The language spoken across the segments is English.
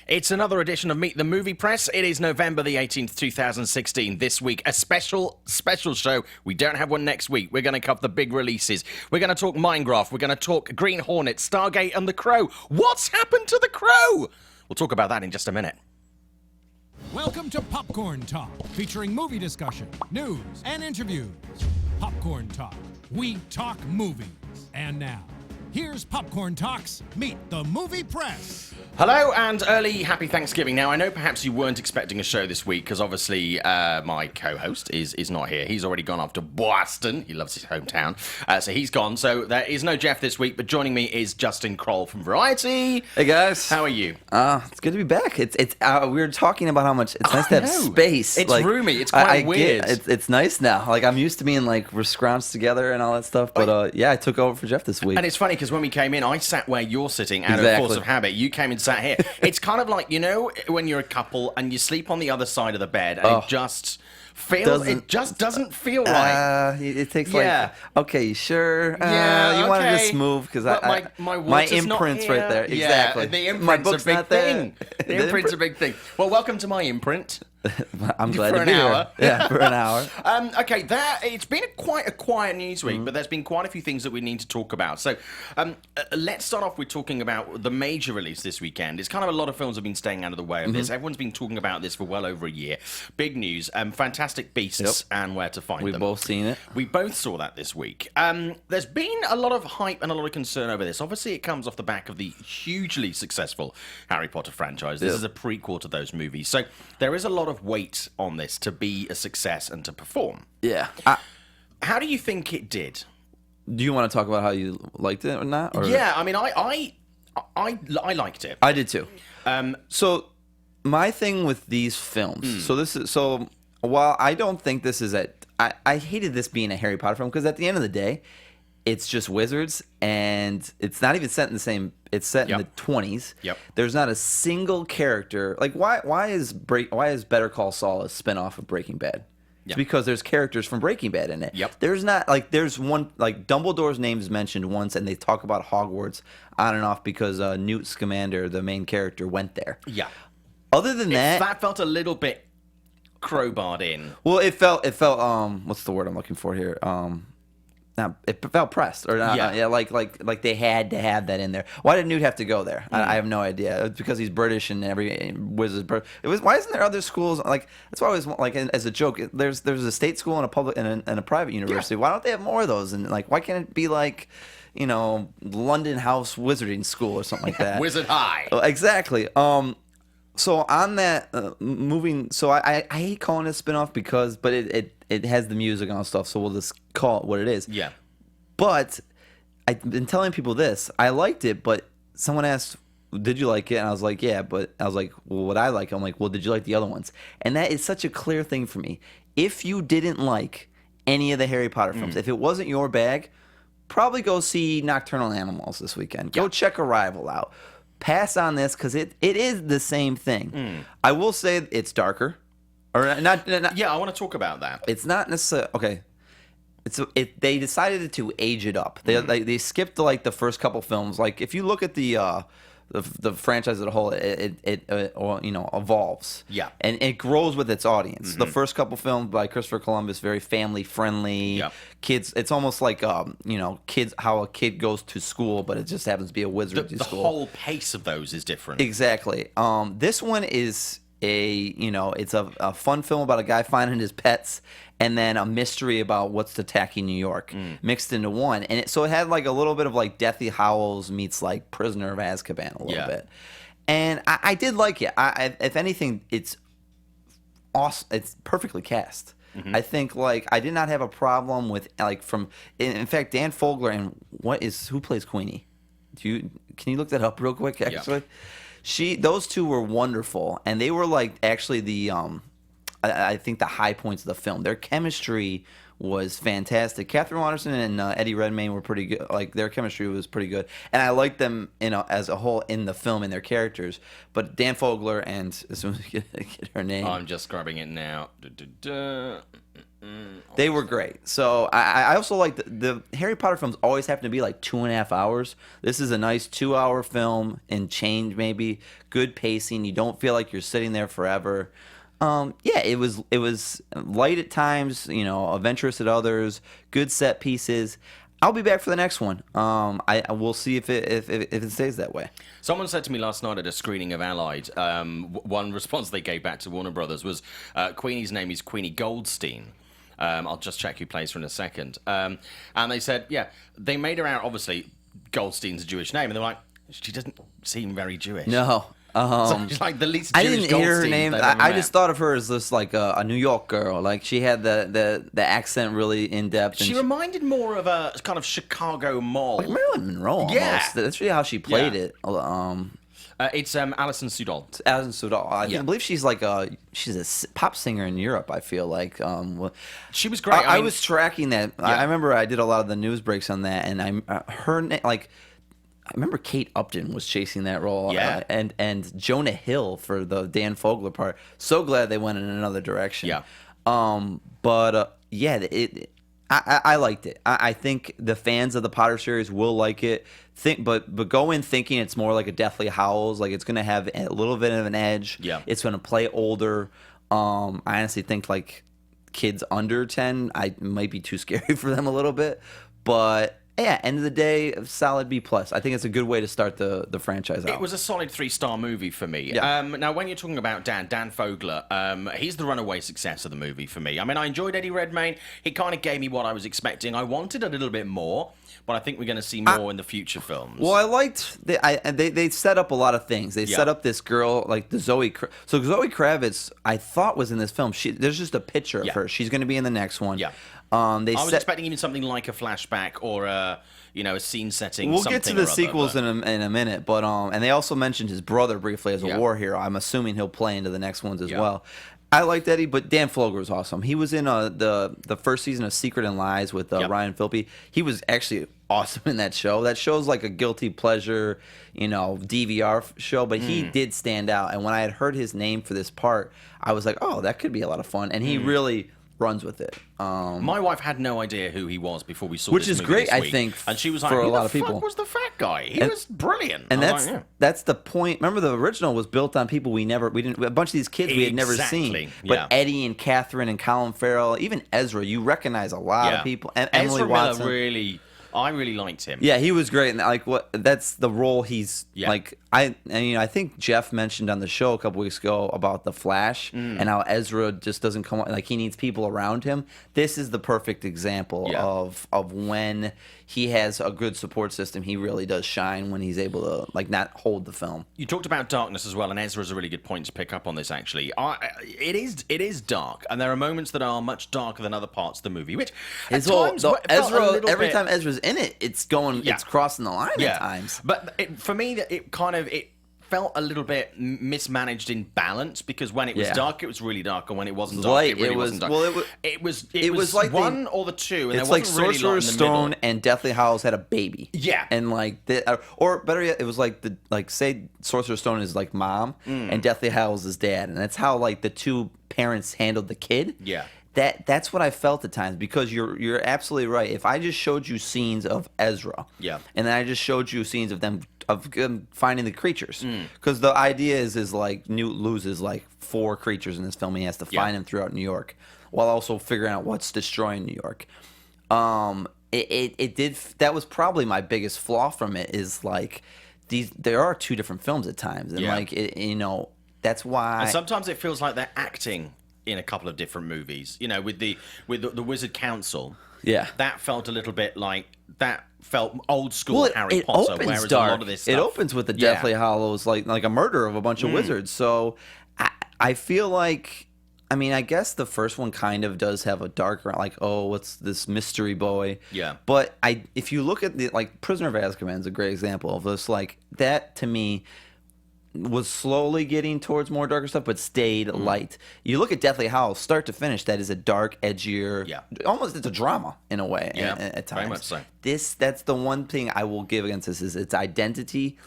It's another edition of Meet the Movie Press. It is November the 18th, 2016. This week, a special show. We don't have one next week. We're going to cover the big releases. We're going to talk Minecraft. We're going to talk Green Hornet, Stargate, and The Crow. What's happened to The Crow? We'll talk about that in just a minute. Welcome to Popcorn Talk, featuring movie discussion, news, and interviews. Popcorn Talk. We talk movies. And now, here's Popcorn Talk's Meet the Movie Press. Hello and early happy Thanksgiving. Now, I know perhaps you weren't expecting a show this week because obviously my co-host is not here. He's already gone off to Boston. He loves his hometown. So he's gone. So there is no Jeff this week, but joining me is Justin Kroll from Variety. Hey, guys. How are you? It's good to be back. It's we were talking about how much it's nice to have space. It's roomy. It's quite weird. It's nice now. Like, I'm used to being, like, we're scrounched together and all that stuff. But, yeah, I took over for Jeff this week. And it's funny because when we came in, I sat where you're sitting out of force of habit. You came and sat here. It's kind of like, you know, when you're a couple and you sleep on the other side of the bed and it just doesn't feel right. It takes okay, sure. You wanted this move because my imprint's right there. Exactly. Yeah, the imprint's a big thing. The imprint's a big thing. Well, welcome to my imprint. I'm glad to be here. Yeah, for an hour. Okay, it's been quite a quiet news week, but there's been quite a few things that we need to talk about. So let's start off with talking about the major release this weekend. It's kind of a lot of films have been staying out of the way of this. Everyone's been talking about this for well over a year. Big news, Fantastic Beasts and Where to Find Them. We've both seen it. We both saw that this week. There's been a lot of hype and a lot of concern over this. Obviously, it comes off the back of the hugely successful Harry Potter franchise. This is a prequel to those movies. So there is a lot of weight on this to be a success and to perform. Yeah. How do you think it did? Do you want to talk about how you liked it or not? Or? Yeah, I mean, I liked it. I did too. So my thing with these films. While I don't think this is I hated this being a Harry Potter film because at the end of the day, it's just wizards, and it's not even set in the same. It's set in the 20s. Yep. There's not a single character. Like, why is Better Call Saul a spinoff of Breaking Bad? It's because there's characters from Breaking Bad in it. Yep. There's not there's one Dumbledore's name is mentioned once, and they talk about Hogwarts on and off because Newt Scamander, the main character, went there. Yeah. Other than that felt a little bit crowbarred in. Well, it felt. What's the word I'm looking for here? It felt pressed, or like they had to have that in there. Why did Newt have to go there? I have no idea. It's because he's British and every wizard. Why isn't there other schools that's why I always as a joke. There's a state school and a public and a private university. Why don't they have more of those? And why can't it be London House Wizarding School or something like that? Wizard High. Exactly. So on that moving, so I hate calling it a spinoff but it has the music and all stuff, so we'll just call it what it is. Yeah. But I've been telling people this. I liked it, but someone asked, did you like it? And I was like, yeah, but I was like, well, what I like? I'm like, well, did you like the other ones? And that is such a clear thing for me. If you didn't like any of the Harry Potter films, if it wasn't your bag, probably go see Nocturnal Animals this weekend. Go check Arrival out. Pass on this because it is the same thing. I will say it's darker. Or not. Yeah, I want to talk about that. It's not necessarily okay. They decided to age it up. They skipped the first couple films. Like if you look at the franchise as a whole, it evolves. Yeah, and it grows with its audience. The first couple films by Christopher Columbus, very family friendly. Yeah. Kids, it's almost like kids, how a kid goes to school, but it just happens to be a wizardry school. The whole pace of those is different. Exactly. This one is it's a fun film about a guy finding his pets, and then a mystery about what's attacking New York mixed into one. And so it had a little bit of Deathly Hallows meets Prisoner of Azkaban a little bit. And I did like it. If anything, it's awesome. It's perfectly cast. I think I did not have a problem with in fact, Dan Fogler and who plays Queenie? Can you look that up real quick actually? Those two were wonderful, and they were actually the I think the high points of the film. Their chemistry was fantastic. Catherine Waterston and Eddie Redmayne were pretty good. Their chemistry was pretty good, and I liked them as a whole in the film and their characters. But Dan Fogler and as soon as we get her name, I'm just grabbing it now. They were great. So I also like the Harry Potter films always happen to be like 2.5 hours. This is a nice 2-hour film and change, maybe good pacing. You don't feel like you're sitting there forever. Yeah, it was light at times, adventurous at others, good set pieces. I'll be back for the next one. We'll see if it stays that way. Someone said to me last night at a screening of Allied, one response they gave back to Warner Brothers was, Queenie's name is Queenie Goldstein. I'll just check who plays her in a second. And they said, yeah, they made her out, obviously, Goldstein's a Jewish name, and they were like, she doesn't seem very Jewish. No. So she's like the least Jewish I didn't hear her Goldstein name. they've ever I met. just thought of her as this like a New York girl. Like she had the accent really in depth. She reminded more of a kind of Chicago mole. like Marilyn Monroe almost. Yeah. That's really how she played Yeah. it. It's Alison Sudol. Alison Sudol. I believe she's like she's a pop singer in Europe. I feel like She was great. I mean, was tracking that. I remember I did a lot of the news breaks on that, and I remember Kate Upton was chasing that role, Yeah. and Jonah Hill for the Dan Fogler part. So glad they went in another direction. Yeah. I liked it. I think the fans of the Potter series will like it. But go in thinking it's more like a Deathly Hallows, like it's going to have a little bit of an edge. Yeah. It's going to play older. I honestly think like kids under 10, I might be too scary for them a little bit, but. Yeah, end of the day, solid B+. I think it's a good way to start the franchise out. It was a solid 3-star movie for me. Yeah. Now, when you're talking about Dan Fogler, he's the runaway success of the movie for me. I mean, I enjoyed Eddie Redmayne. He kind of gave me what I was expecting. I wanted a little bit more, but I think we're going to see more in the future films. Well, I liked they set up a lot of things. They set up this girl like the Zoe Kravitz. I thought was in this film. There's just a picture of her. She's going to be in the next one. Yeah. I was expecting even something like a flashback or a scene setting. We'll get to the sequels in a minute, but and they also mentioned his brother briefly as a war hero. I'm assuming he'll play into the next ones as well. I liked Eddie, but Dan Fogler was awesome. He was in the first season of Secret and Lies with Ryan Phillippe. He was actually awesome in that show. That show's like a guilty pleasure, DVR show, but he did stand out. And when I had heard his name for this part, I was like, oh, that could be a lot of fun. And he really runs with it. My wife had no idea who he was before we saw Which this is movie great, this I week. think, And she was like, for a who lot the of people. fuck was the fat guy? He was brilliant. And I was like, that's the point. Remember, the original was built on people we didn't. A bunch of these kids we had never Exactly, seen. But yeah. Eddie and Catherine and Colin Farrell, even Ezra, you recognize a lot of people. And Emily Ezra Watson. Miller I really liked him. Yeah, he was great, and that's the role he's like. I think Jeff mentioned on the show a couple weeks ago about the Flash and how Ezra just doesn't come like he needs people around him. This is the perfect example of when he has a good support system. He really does shine when he's able to like not hold the film. You talked about darkness as well, and Ezra's a really good point to pick up on this. Actually, it is dark, and there are moments that are much darker than other parts of the movie. Which at times felt a little every bit- time Ezra's in it, it's crossing the line at times. But for me, it felt a little bit mismanaged in balance, because when it was dark, it was really dark, and when it wasn't dark, Light, it really wasn't dark. Well, it was like one or the two, and it's there like wasn't really light Sorcerer's in the Stone middle. and Deathly Hallows had a baby. Yeah. And or better yet, it was like say Sorcerer's Stone is like mom and Deathly Hallows is dad, and that's how like the two parents handled the kid. Yeah. That's what I felt at times, because you're absolutely right. If I just showed you scenes of Ezra, and then I just showed you scenes of them finding the creatures, because the idea is like Newt loses like 4 creatures in this film. He has to find them throughout New York, while also figuring out what's destroying New York. That was probably my biggest flaw from it, is like there are 2 different films at times, and that's why. And sometimes it feels like they're acting in a couple of different movies. With the Wizard Council. Yeah. That felt a little bit like that felt old school Harry Potter, whereas dark. a lot of this stuff, it opens with the Deathly Hallows, like a murder of a bunch of wizards. So I feel like, I guess the first one kind of does have a darker, like, oh, what's this mystery boy? Yeah. But if you look at the Prisoner of Azkaban is a great example of this. Like that to me was slowly getting towards more darker stuff, but stayed light. You look at Deathly Hallows, start to finish, that is a dark, edgier, almost it's a drama in a way. At times. Very much so. That's the one thing I will give against this is its identity.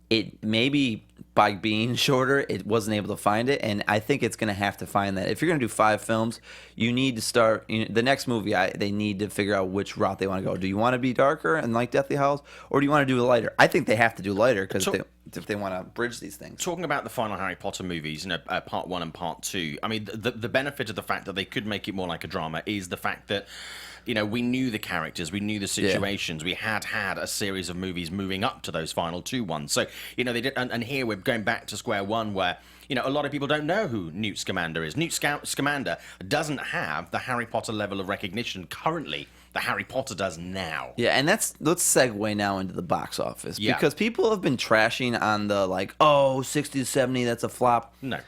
It maybe by being shorter, it wasn't able to find it, and I think it's going to have to find that. If you're going to do 5 films, you need to start the next movie. They need to figure out which route they want to go. Do you want to be darker and like Deathly Hallows, or do you want to do lighter? I think they have to do lighter because if they want to bridge these things. Talking about the final Harry Potter movies, part 1 and part 2. I mean, the benefit of the fact that they could make it more like a drama is the fact that, we knew the characters, we knew the situations. We had a series of movies moving up to those final 2 ones. So, they did, and here we're going back to square one where, a lot of people don't know who Newt Scamander is. Newt Scamander doesn't have the Harry Potter level of recognition currently that Harry Potter does now. Yeah, and let's segue now into the box office. Yeah. Because people have been trashing on the 60 to 70, that's a flop. No.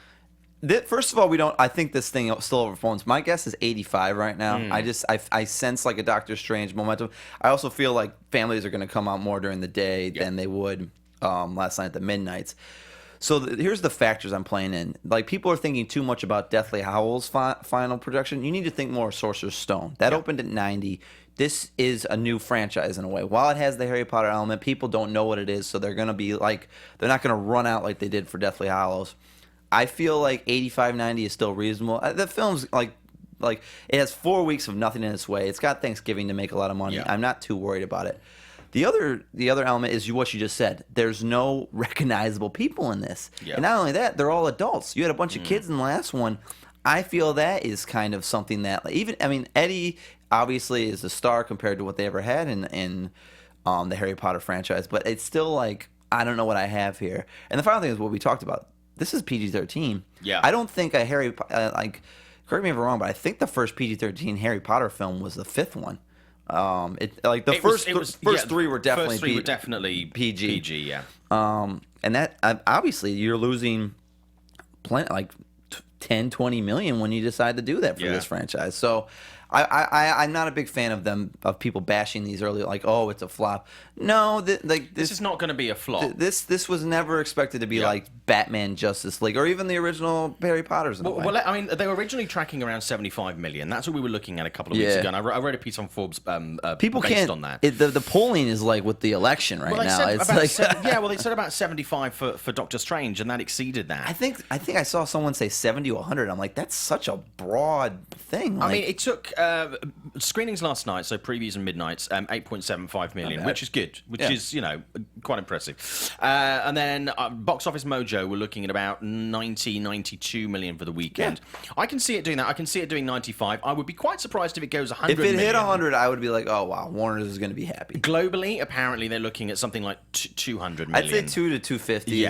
First of all, I think this thing still overperforms. My guess is 85 right now. I sense like a Doctor Strange momentum. I also feel like families are going to come out more during the day than they would last night at the midnights. So here's the factors I'm playing in. People are thinking too much about Deathly Hallows' final production. You need to think more Sorcerer's Stone. That opened at 90. This is a new franchise in a way. While it has the Harry Potter element, people don't know what it is, so they're going to be they're not going to run out like they did for Deathly Hallows. I feel like 85, 90 is still reasonable. The film's it has 4 weeks of nothing in its way. It's got Thanksgiving to make a lot of money. Yeah. I'm not too worried about it. The other element is what you just said. There's no recognizable people in this. Yeah. And not only that, they're all adults. You had a bunch of kids in the last one. I feel that is kind of something that Eddie obviously is a star compared to what they ever had in the Harry Potter franchise, but it's still I don't know what I have here. And the final thing is what we talked about. This is PG-13. Yeah. I don't think a correct me if I'm wrong, but I think the first PG-13 Harry Potter film was the 5th one. The first 3 were definitely PG, yeah. And that obviously you're losing plenty 10, 20 million when you decide to do that for this franchise. So I'm not a big fan of people bashing these early, it's a flop. No, this is not going to be a flop. This was never expected to be like Batman, Justice League, or even the original Harry Potters. Well, they were originally tracking around 75 million. That's what we were looking at a couple of weeks ago. And I wrote a piece on Forbes people based can't, on that. The polling is with the election now. They said about 75 for Doctor Strange, and that exceeded that. I think I saw someone say 70 or 100. I'm like, that's such a broad thing. I mean, it took screenings last night, so previews and midnights, 8.75 million, which is good, which is quite impressive. And then Box Office Mojo, we're looking at about 92 million for the weekend. Yeah. I can see it doing that. I can see it doing 95. I would be quite surprised if it goes 100 million. If it hit 100, I would be like, oh wow, Warner's is going to be happy. Globally, apparently they're looking at something like 200 million. I'd say 2 to 250,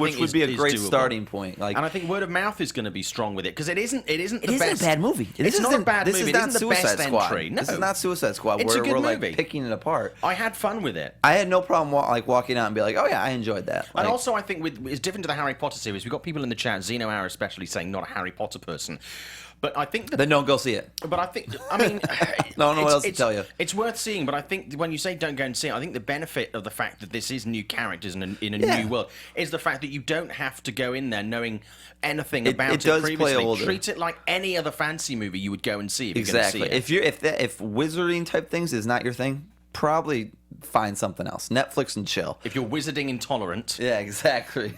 which would be a great doable. Starting point. And I think word of mouth is going to be strong with it because it isn't the best. A bad movie. It's not a bad movie. This is not Suicide Squad. No. This is not Suicide Squad. It's a good movie. Picking it apart. I had fun with it. I had no problem walking out and be like, oh yeah, I enjoyed that. And also, I think it's different to the Harry Potter series. We've got people in the chat, Zeno Hour especially, saying not a Harry Potter person. But I think then don't go see it. But I mean, I don't know what else to tell you. It's worth seeing, but I think when you say don't go and see it, I think the benefit of the fact that this is new characters in a new world is the fact that you don't have to go in there knowing anything about it does previously. Play older. Treat it like any other fantasy movie you would go and see. Exactly. You're see it. If wizarding type things is not your thing, probably find something else. Netflix and chill. If you're wizarding intolerant, yeah, exactly.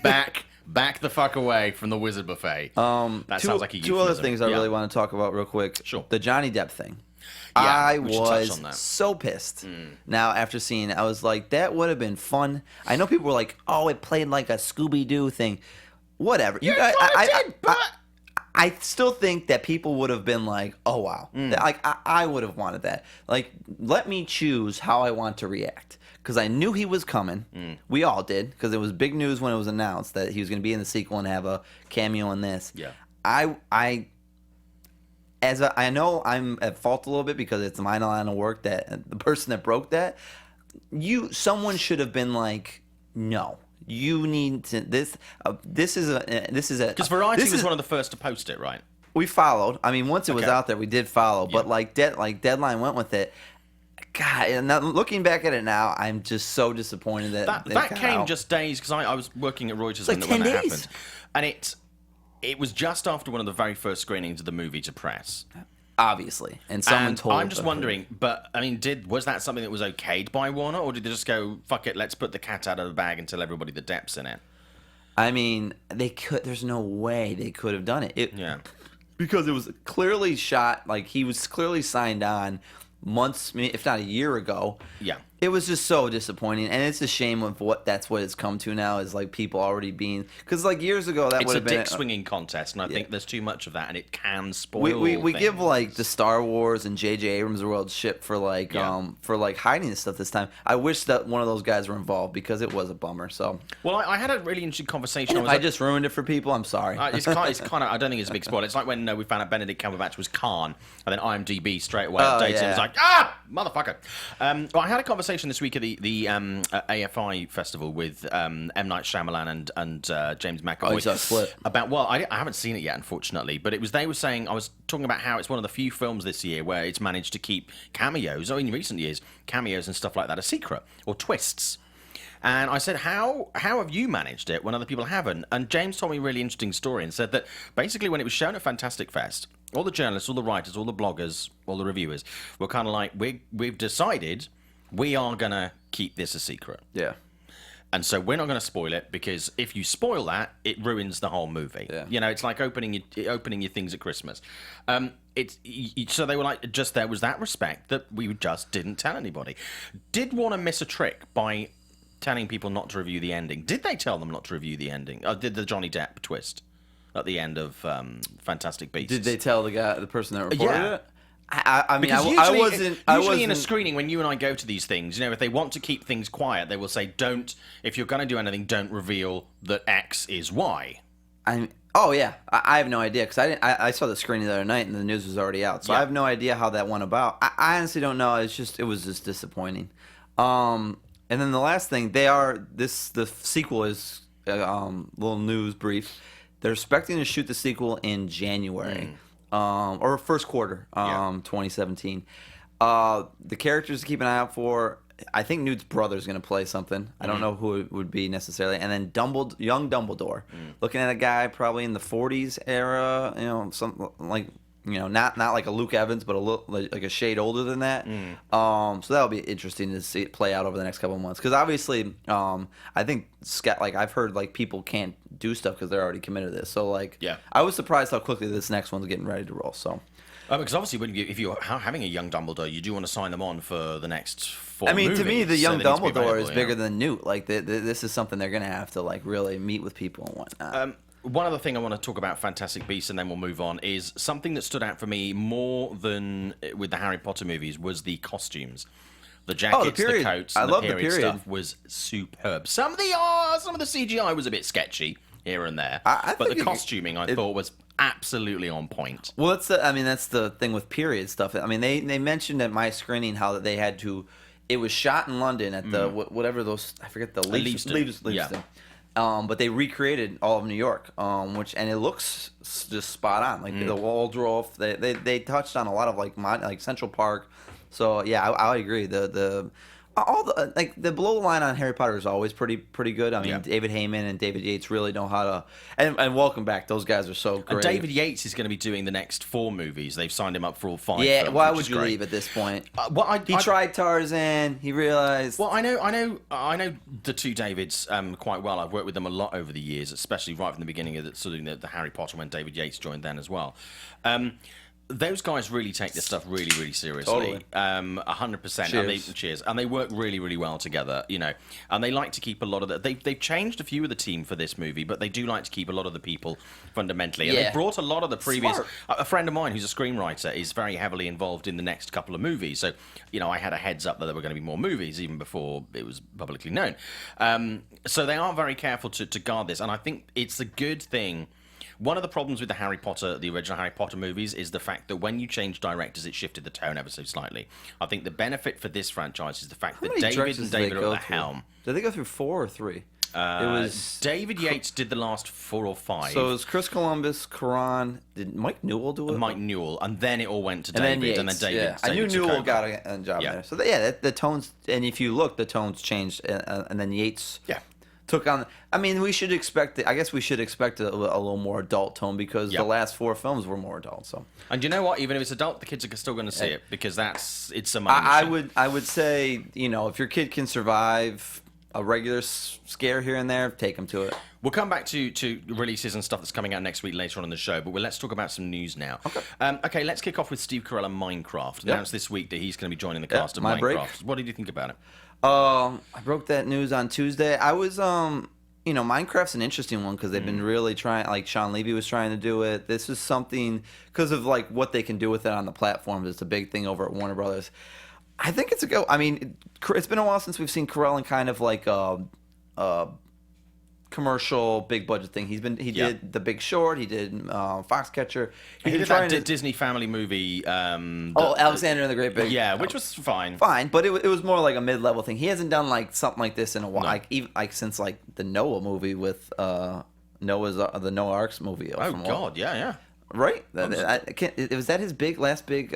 Back the fuck away from the wizard buffet. That sounds like a euphemism. 2 other things I really want to talk about real quick. Sure. The Johnny Depp thing. Yeah, I was so pissed. Now, after seeing it, I was like, that would have been fun. I know people were like, oh, it played like a Scooby-Doo thing. Whatever. I still think that people would have been like, oh, wow. I would have wanted that. Let me choose how I want to react. Because I knew he was coming. We all did. Because it was big news when it was announced that he was going to be in the sequel and have a cameo in this. Yeah. I know I'm at fault a little bit because it's my line of work that the person that broke that, someone should have been like, no. You need to this is a because Variety was one of the first to post it, right? We followed. I mean, once it was out there, we did follow. But Deadline went with it. God, and now, looking back at it now, I'm just so disappointed that came just days because I was working at Reuters when that happened, and it was just after one of the very first screenings of the movie to press. Obviously, and someone told. I'm just wondering, but I mean, was that something that was okayed by Warner, or did they just go, "Fuck it, let's put the cat out of the bag and tell everybody the Depp's in it"? I mean, they could. There's no way they could have done it. Yeah. Because it was clearly shot. Like he was clearly signed on months, if not a year ago. Yeah. It was just so disappointing, and it's a shame of that's what it's come to now is like people already being because like years ago that would have been a dick swinging contest, and I think there's too much of that, and it can spoil. We things. give like the Star Wars and J.J. Abrams world shit for like hiding this stuff this time. I wish that one of those guys were involved because it was a bummer. So well, I had a really interesting conversation. I just ruined it for people. I'm sorry. It's kind of. I don't think it's a big spoiler. It's like when we found out Benedict Cumberbatch was Khan, and then IMDb straight away updated and was like, motherfucker. Well, I had a conversation this week at the AFI festival with M. Night Shyamalan and James McAvoy. Oh, you saw Split. About I haven't seen it yet, unfortunately, but they were saying I was talking about how it's one of the few films this year where it's managed to keep cameos, or in recent years, cameos and stuff like that, a secret or twists. And I said, how have you managed it when other people haven't? And James told me a really interesting story and said that basically when it was shown at Fantastic Fest, all the journalists, all the writers, all the bloggers, all the reviewers were kind of like, we've decided we are going to keep this a secret. Yeah. And so we're not going to spoil it because if you spoil that, it ruins the whole movie. Yeah. You know, it's like opening your things at Christmas. So they were like, just there was that respect that we just didn't tell anybody. Did want to miss a trick by telling people not to review the ending. Did they tell them not to review the ending? Did the Johnny Depp twist at the end of Fantastic Beasts? Did they tell the person that reported it? I mean, because I wasn't. Usually in a screening, when you and I go to these things, you know, if they want to keep things quiet, they will say, "Don't. If you're going to do anything, don't reveal that X is Y." Oh yeah, I have no idea because I saw the screening the other night and the news was already out, so I have no idea how that went about. I honestly don't know. It was just disappointing. And then the last thing the sequel is little news brief. They're expecting to shoot the sequel in January. Or first quarter, 2017. The characters to keep an eye out for, I think Newt's brother is going to play something. I don't know who it would be necessarily. And then young Dumbledore, looking at a guy probably in the 40s era, you know, something like, you know, not like a Luke Evans, but a little like a shade older than that. So that'll be interesting to see it play out over the next couple of months. Because obviously, I think like I've heard like people can't do stuff because they're already committed to this. So like, I was surprised how quickly this next one's getting ready to roll. So. Because obviously, if you're having a young Dumbledore, you do want to sign them on for the next 4 movies. To me, the young Dumbledore is bigger than than Newt. Like, this is something they're going to have to like really meet with people and whatnot. One other thing I want to talk about Fantastic Beasts, and then we'll move on, is something that stood out for me more than with the Harry Potter movies was the costumes. The jackets, the coats, and the period stuff was superb. Some of the CGI was a bit sketchy here and there, but the costuming I thought was absolutely on point. Well, that's the thing with period stuff. I mean, they mentioned at my screening how that they had to. It was shot in London at the whatever those I forget the Leavesden. Yeah. But they recreated all of New York, and it looks just spot on. Like the Waldorf, they touched on a lot of like Central Park. So yeah, I agree. All the the below the line on Harry Potter is always pretty good. I mean, David Heyman and David Yates really know how to. And welcome back. Those guys are so great. And David Yates is going to be doing the next 4 movies. They've signed him up for all 5. Yeah, films, why would you leave at this point? He tried Tarzan. He realized. Well, I know the 2 Davids quite well. I've worked with them a lot over the years, especially right from the beginning of the Harry Potter when David Yates joined then as well. Those guys really take this stuff really, really seriously. 100%. Cheers. And they work really, really well together, you know. And they like to keep a lot of the... They've changed a few of the team for this movie, but they do like to keep a lot of the people fundamentally. And they brought a lot of the previous... Smart. A friend of mine who's a screenwriter is very heavily involved in the next couple of movies. So, you know, I had a heads up that there were going to be more movies even before it was publicly known. So they are very careful to guard this. And I think it's a good thing... One of the problems with the original Harry Potter movies, is the fact that when you change directors, it shifted the tone ever so slightly. I think the benefit for this franchise is the fact that David are at the helm. Did they go through 4 or 3? It was David Yates did the last 4 or 5. So it was Chris Columbus, Karan. Did Mike Newell do it? Mike Newell, and then it all went to David, and then David. Yeah. I knew Newell got a job there. So the tones, and if you look, the tones changed, and then Yates. Yeah. Took on. I mean, we should expect. I guess we should expect a little more adult tone because the last 4 films were more adult. So. And you know what? Even if it's adult, the kids are still going to see it because it's a money machine. I would say, you know, if your kid can survive a regular scare here and there, take them to it. We'll come back to releases and stuff that's coming out next week later on in the show, but let's talk about some news now. Okay, let's kick off with Steve Carell and Minecraft. Announced this week that he's going to be joining the cast of Minecraft. Break. What did you think about it? I broke that news on Tuesday. I was, Minecraft's an interesting one because they've been really trying, like Sean Levy was trying to do it. This is something, because of like what they can do with it on the platforms, it's a big thing over at Warner Brothers. I think it's a go. I mean, it's been a while since we've seen Carell in kind of like a commercial big budget thing. He did The Big Short. He did Foxcatcher. He did that Disney family movie. Alexander and the Great Big. Yeah, which was fine. Fine, but it was more like a mid-level thing. He hasn't done like something like this in a while, since like the Noah movie with Noah's the Noah Ark's movie. Oh God, yeah. Right. Was that his last big?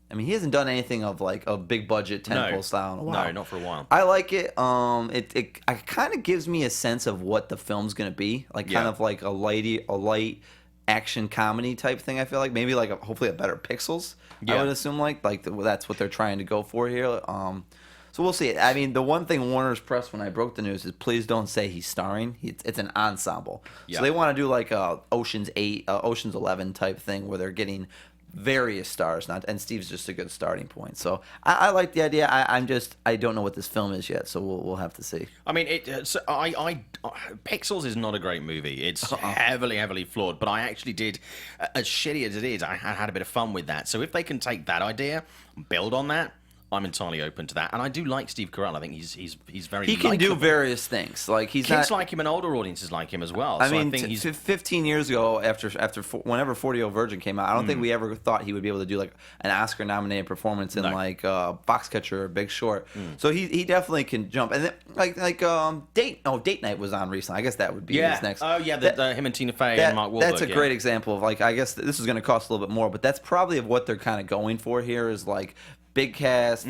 I mean, he hasn't done anything of like a big budget tentpole style in a while. No, not for a while. I like it. It kind of gives me a sense of what the film's gonna be, like kind of like a light action comedy type thing. I feel like maybe like hopefully a better Pixels. I would assume like that's what they're trying to go for here. So we'll see. I mean, the one thing Warner's pressed when I broke the news is please don't say he's starring. It's an ensemble. So they want to do like a Ocean's 8, Ocean's 11 type thing where they're getting various stars, and Steve's just a good starting point. So I like the idea. I don't know what this film is yet, so we'll have to see. I mean, Pixels is not a great movie. It's heavily flawed, but I actually did, as shitty as it is, I had a bit of fun with that. So if they can take that idea, build on that, I'm entirely open to that, and I do like Steve Carell. I think he's very. He can do various things. Like kids like him, and older audiences like him as well. I mean, I think he's 15 years ago, after whenever 40-Year-Old Virgin came out, I don't think we ever thought he would be able to do like an Oscar-nominated performance in like Foxcatcher or Big Short. So he definitely can jump. And then, Date Night was on recently. I guess that would be his next. Oh yeah, him and Tina Fey and Mark Wahlberg. That's a great example of like, I guess this is going to cost a little bit more, but that's probably of what they're kind of going for here is like. Big cast,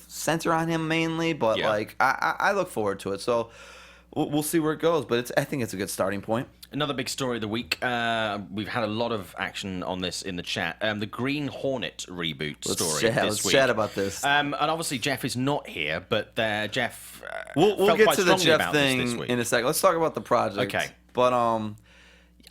center on him mainly, but like I look forward to it. So we'll see where it goes, but I think it's a good starting point. Another big story of the week. We've had a lot of action on this in the chat. The Green Hornet reboot story this week. Let's chat about this. And obviously Jeff is not here, but Jeff. We'll get to the Jeff thing in a second. Let's talk about the project. Okay. But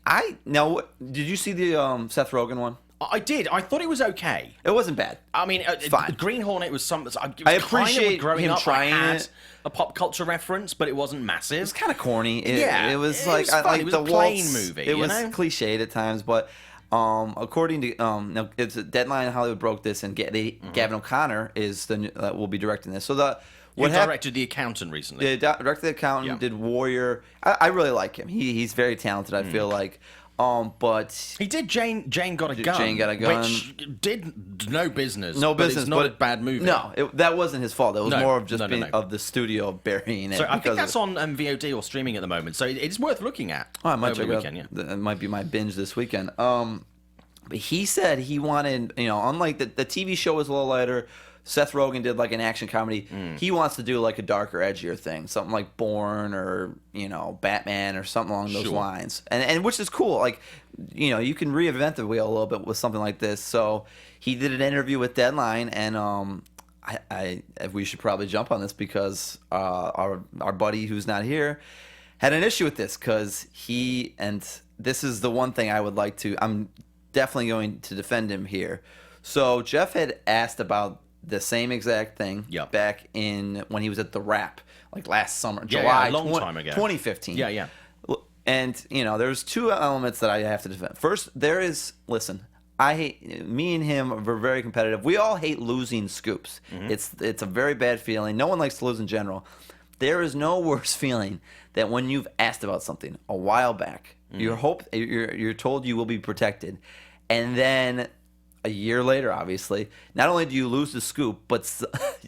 did you see the Seth Rogen one? I did. I thought it was okay. It wasn't bad. I mean, fine. Green Hornet was something. I appreciate growing him up, trying had it. A pop culture reference, but it wasn't massive. It was kind of corny. It was like it was a plain movie. It was cliched at times, but according to it's Deadline, Hollywood broke this, and Gavin O'Connor is will be directing this. So directed The Accountant recently. Yeah, directed The Accountant. Did Warrior. I really like him. He's very talented. I feel like. But he did Jane Got a Gun. Jane Got a Gun, which did no business. No business. It's not a bad movie. No, that wasn't his fault. It was more of just of the studio burying it. So I think that's on VOD or streaming at the moment. So it's worth looking at. I might check it out. It might be my binge this weekend. But he said he wanted, unlike the TV show was a little lighter. Seth Rogen did like an action comedy. He wants to do like a darker, edgier thing, something like Bourne or Batman or something along those lines, and which is cool. Like you can reinvent the wheel a little bit with something like this. So he did an interview with Deadline, and we should probably jump on this because our buddy who's not here had an issue with this because this is the one thing I would like to. I'm definitely going to defend him here. So Jeff had asked about the same exact thing back in when he was at the Wrap, like last summer, July, a long time ago, 2015. Yeah. And there's two elements that I have to defend. First, me and him are very competitive. We all hate losing scoops. It's a very bad feeling. No one likes to lose in general. There is no worse feeling than when you've asked about something a while back. You're told you will be protected, and then a year later, obviously, not only do you lose the scoop, but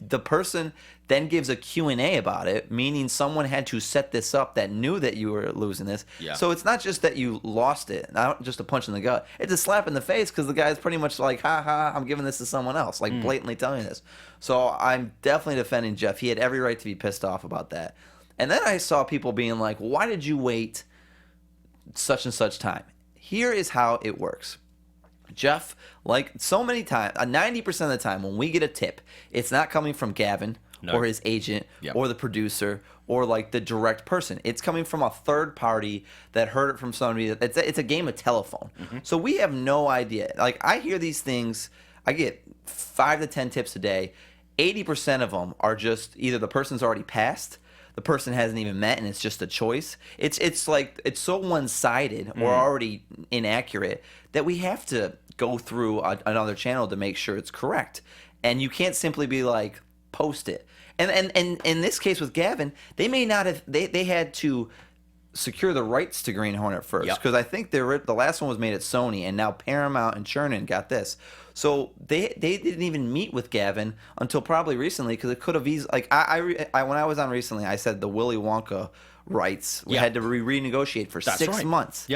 the person then gives a Q&A about it, meaning someone had to set this up that knew that you were losing this. Yeah. So it's not just that you lost it, not just a punch in the gut. It's a slap in the face because the guy's pretty much like, ha ha, I'm giving this to someone else, like blatantly telling you this. So I'm definitely defending Jeff. He had every right to be pissed off about that. And then I saw people being like, why did you wait such and such time? Here is how it works. Jeff, like so many times, 90% of the time when we get a tip, it's not coming from Gavin or his agent or the producer or like the direct person. It's coming from a third party that heard it from somebody. It's a game of telephone. So we have no idea. Like, I hear these things, I get 5 to 10 tips a day. 80% of them are just either the person's already passed, the person hasn't even met, and it's just a choice. It's like, it's so one-sided or already inaccurate that we have to go through another channel to make sure it's correct. And you can't simply be like, post it. And in this case with Gavin, they may not have, they had to secure the rights to Green Hornet first, because I think the last one was made at Sony, and now Paramount and Chernin got this. So they didn't even meet with Gavin until probably recently, because it could have easily, like, I when I was on recently, I said the Willy Wonka rights we had to renegotiate for 6 months.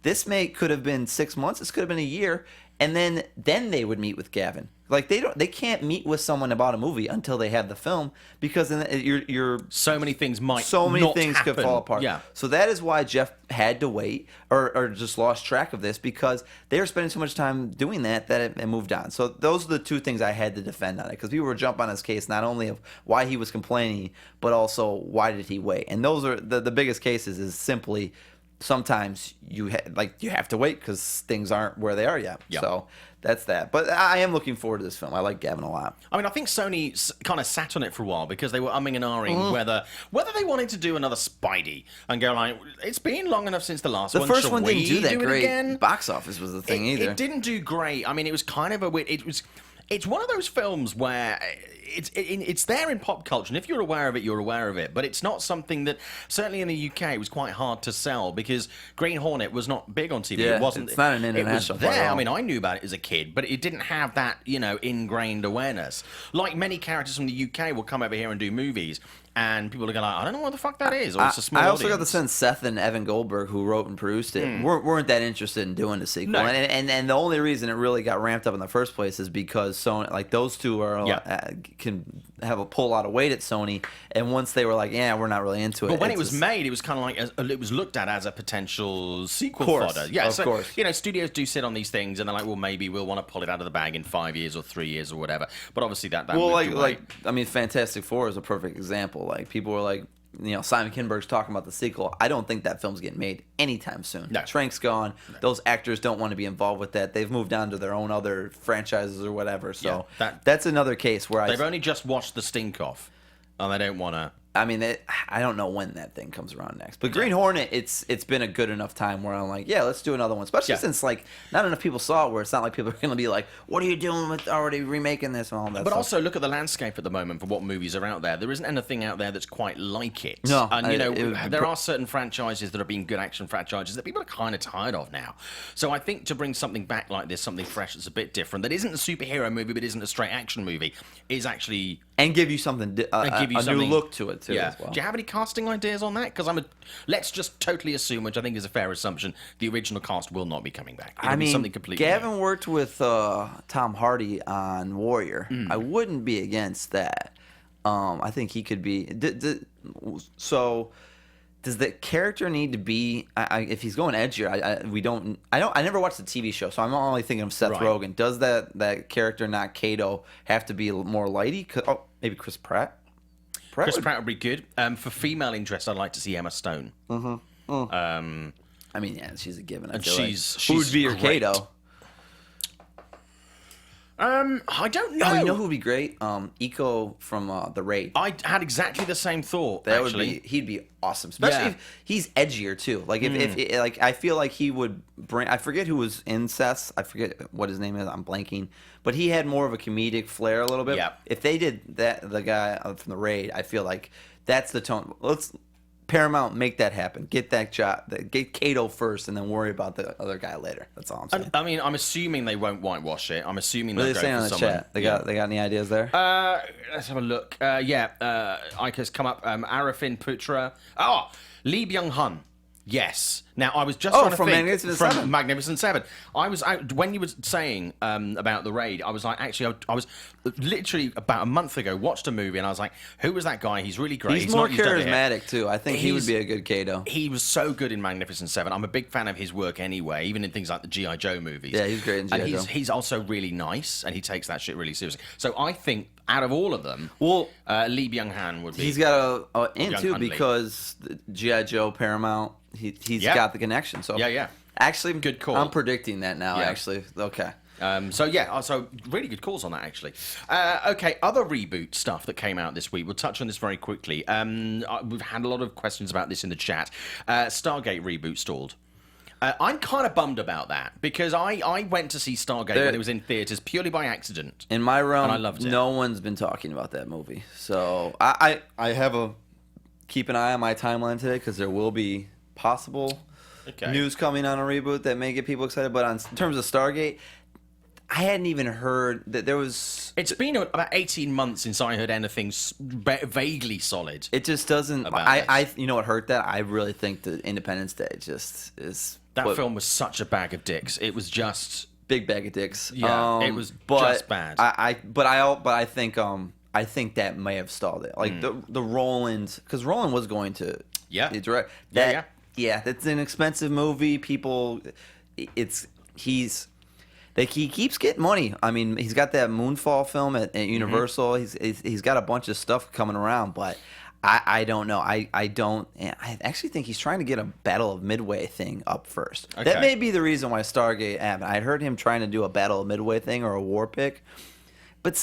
This could have been 6 months. This could have been a year, and then they would meet with Gavin. Like, they can't meet with someone about a movie until they have the film, because then you're so many things could fall apart. So that is why Jeff had to wait or just lost track of this, because they were spending so much time doing that it moved on. So those are the two things I had to defend on it, because people were jumping on his case, not only of why he was complaining, but also why did he wait. And those are the biggest cases is simply sometimes you have to wait because things aren't where they are yet. So that's that. But I am looking forward to this film. I like Gavin a lot. I mean, I think Sony kind of sat on it for a while because they were umming and ahhing whether they wanted to do another Spidey and go like, it's been long enough since the last one. The first one didn't do that great. Again? Box office was the thing either. It didn't do great. I mean, it was kind of a weird. It's one of those films where it's there in pop culture, and if you're aware of it, you're aware of it. But it's not something that, certainly in the UK, it was quite hard to sell, because Green Hornet was not big on TV. Yeah, it wasn't. It's not an international. It was there. I mean, I knew about it as a kid, but it didn't have that, ingrained awareness. Like many characters from the UK will come over here and do movies, and people are going like, I don't know what the fuck that is, or it's a small I also audience. got the sense Seth and Evan Goldberg, who wrote and produced it, weren't that interested in doing the sequel. No. And the only reason it really got ramped up in the first place is because Sony, like, those two can have a pull out of weight at Sony, and once they were like, we're not really into it. But when it was made, it was kind of like, it was looked at as a potential sequel fodder. Of course. Studios do sit on these things, and they're like, well, maybe we'll want to pull it out of the bag in 5 years or 3 years or whatever. But obviously that I mean, Fantastic Four is a perfect example. Like, people were like, Simon Kinberg's talking about the sequel. I don't think that film's getting made anytime soon. No. Trank's gone. No. Those actors don't want to be involved with that. They've moved on to their own other franchises or whatever. So that's another case where they've only just washed the stink off, and they don't want to. I mean, I don't know when that thing comes around next. But Green Hornet, it's been a good enough time where I'm like, let's do another one. Especially since, like, not enough people saw it, where it's not like people are going to be like, what are you doing with already remaking this and all that But stuff. Also, look at the landscape at the moment for what movies are out there. There isn't anything out there that's quite like it. No. And, there are certain franchises that have been good action franchises that people are kind of tired of now. So I think to bring something back like this, something fresh that's a bit different, that isn't a superhero movie but isn't a straight action movie, is actually... And give you something, a new look to it, too, as well. Do you have any casting ideas on that? Because let's just totally assume, which I think is a fair assumption, the original cast will not be coming back. It'll be something completely Gavin new. worked with Tom Hardy on Warrior. I wouldn't be against that. I think he could be... So... Does the character need to be? If he's going edgier, I never watched the TV show, so I'm only thinking of Seth Rogen. Does that character, not Kato, have to be more lighty? Maybe Chris Pratt. Chris Pratt would be good. For female interest, I'd like to see Emma Stone. I mean, she's a given. She's who would be your Kato? I don't know. Oh, you know who would be great? Eco from The Raid. I had exactly the same thought. He'd be awesome, especially if he's edgier too. Like if I feel like he would bring. I forget who was in Seth's. I forget what his name is. I'm blanking, but he had more of a comedic flair a little bit. Yeah. If they did that, the guy from The Raid, I feel like that's the tone. Paramount, make that happen. Get that job. Get Kato first, and then worry about the other guy later. That's all I'm saying. I mean, I'm assuming they won't whitewash it. I'm assuming they'll go for on the someone. Chat. They got any ideas there? Let's have a look. Ika's come up. Arifin Putra. Lee Byung-hun. Yes. Now, I was just trying to from think Magnificent from Seven. Magnificent Seven. When you were saying about the raid, I was like, actually, I was literally about a month ago watched a movie, and I was like, who was that guy? He's really great. He's more not used over here. charismatic too. I think he would be a good Kato. He was so good in Magnificent Seven. I'm a big fan of his work anyway, even in things like the G.I. Joe movies. Yeah, he's great in G.I. Joe. He's also really nice, and he takes that shit really seriously. So I think out of all of them, Lee Byung-han would be. He's got a in too Young Lee. because G.I. Joe, Paramount. He's got the connection. So yeah. Actually, good call. I'm predicting that now. Yeah. Actually, okay. So really good calls on that, actually. Okay, other reboot stuff that came out this week. We'll touch on this very quickly. We've had a lot of questions about this in the chat. Stargate reboot stalled. I'm kind of bummed about that because I went to see Stargate when it was in theaters purely by accident. In my realm, and I loved it. No one's been talking about that movie. So I have keep an eye on my timeline today because there will be possible news coming on a reboot that may get people excited. But in terms of Stargate, I hadn't even heard that there was. It's been about 18 months since I heard anything vaguely solid. It just doesn't. You know what hurt that? I really think that Independence Day just is. That film was such a bag of dicks. It was just big bag of dicks. Yeah, it was just bad. I think that may have stalled it. Like the Roland, because Roland was going to direct. Yeah, that's an expensive movie. People, he keeps getting money. I mean, he's got that Moonfall film at Universal. He's got a bunch of stuff coming around, but I don't know. I actually think he's trying to get a Battle of Midway thing up first. Okay. That may be the reason why Stargate happened. I heard him trying to do a Battle of Midway thing or a war pick. But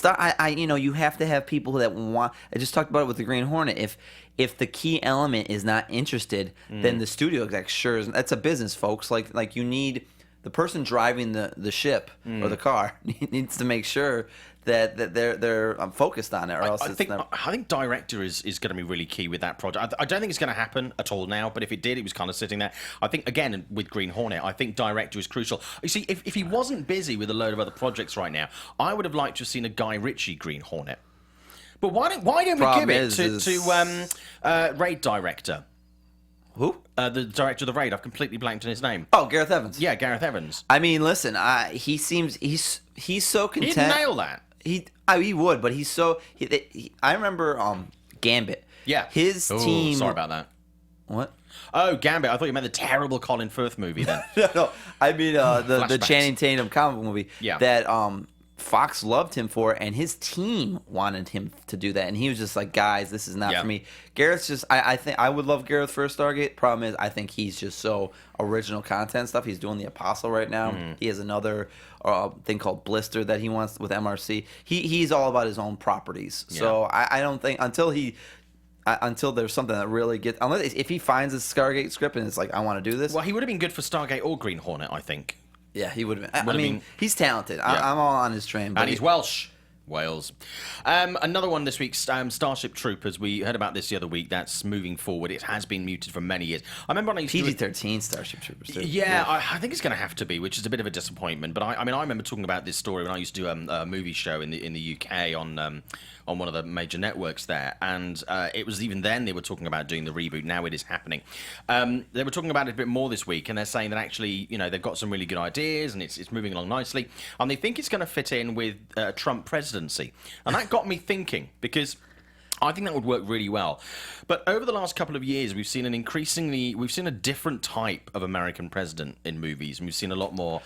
you have to have people that want. I just talked about it with the Green Hornet. If the key element is not interested, then the studio exec that's a business, folks. Like you need the person driving the ship or the car needs to make sure that they're focused on it, or else I think director is going to be really key with that project. I don't think it's going to happen at all now, but if it did, it was kind of sitting there. I think again with Green Hornet, I think director is crucial. You see, if he wasn't busy with a load of other projects right now, I would have liked to have seen a Guy Ritchie Green Hornet. But why don't we give it to Raid director? Who? The director of the Raid. I've completely blanked on his name. Oh, Gareth Evans. Yeah, Gareth Evans. I mean, listen, he seems he's so content. He'd nail that. He would, but he's so. I remember Gambit. Yeah. His team. Sorry about that. What? Oh, Gambit. I thought you meant the terrible Colin Firth movie then. No. I mean the Channing Tatum comic movie. Yeah. That Fox loved him for, and his team wanted him to do that, and he was just like, guys, this is not for me. Gareth's just, I think I would love Gareth for a Stargate. Problem is, I think he's just so original content stuff. He's doing The Apostle right now. He has another thing called Blister that he wants with MRC. He's all about his own properties. Yeah. So I don't think until there's something that really gets, unless if he finds a Stargate script and it's like, I want to do this. Well, he would have been good for Stargate or Green Hornet, I think. Yeah, he would have been. He's talented. Yeah. I'm all on his train. And he's Welsh. Wales. Another one this week, Starship Troopers. We heard about this the other week. That's moving forward. It has been muted for many years. I remember when I used to PG-13 Starship Troopers. Too. Yeah, I think it's going to have to be, which is a bit of a disappointment. But I remember talking about this story when I used to do a movie show in the UK on one of the major networks there, and it was even then they were talking about doing the reboot. Now it is happening. They were talking about it a bit more this week, and they're saying that actually, they've got some really good ideas, and it's moving along nicely, and they think it's going to fit in with Trump presidency, and that got me thinking because I think that would work really well. But over the last couple of years, we've seen a different type of American president in movies, and we've seen a lot more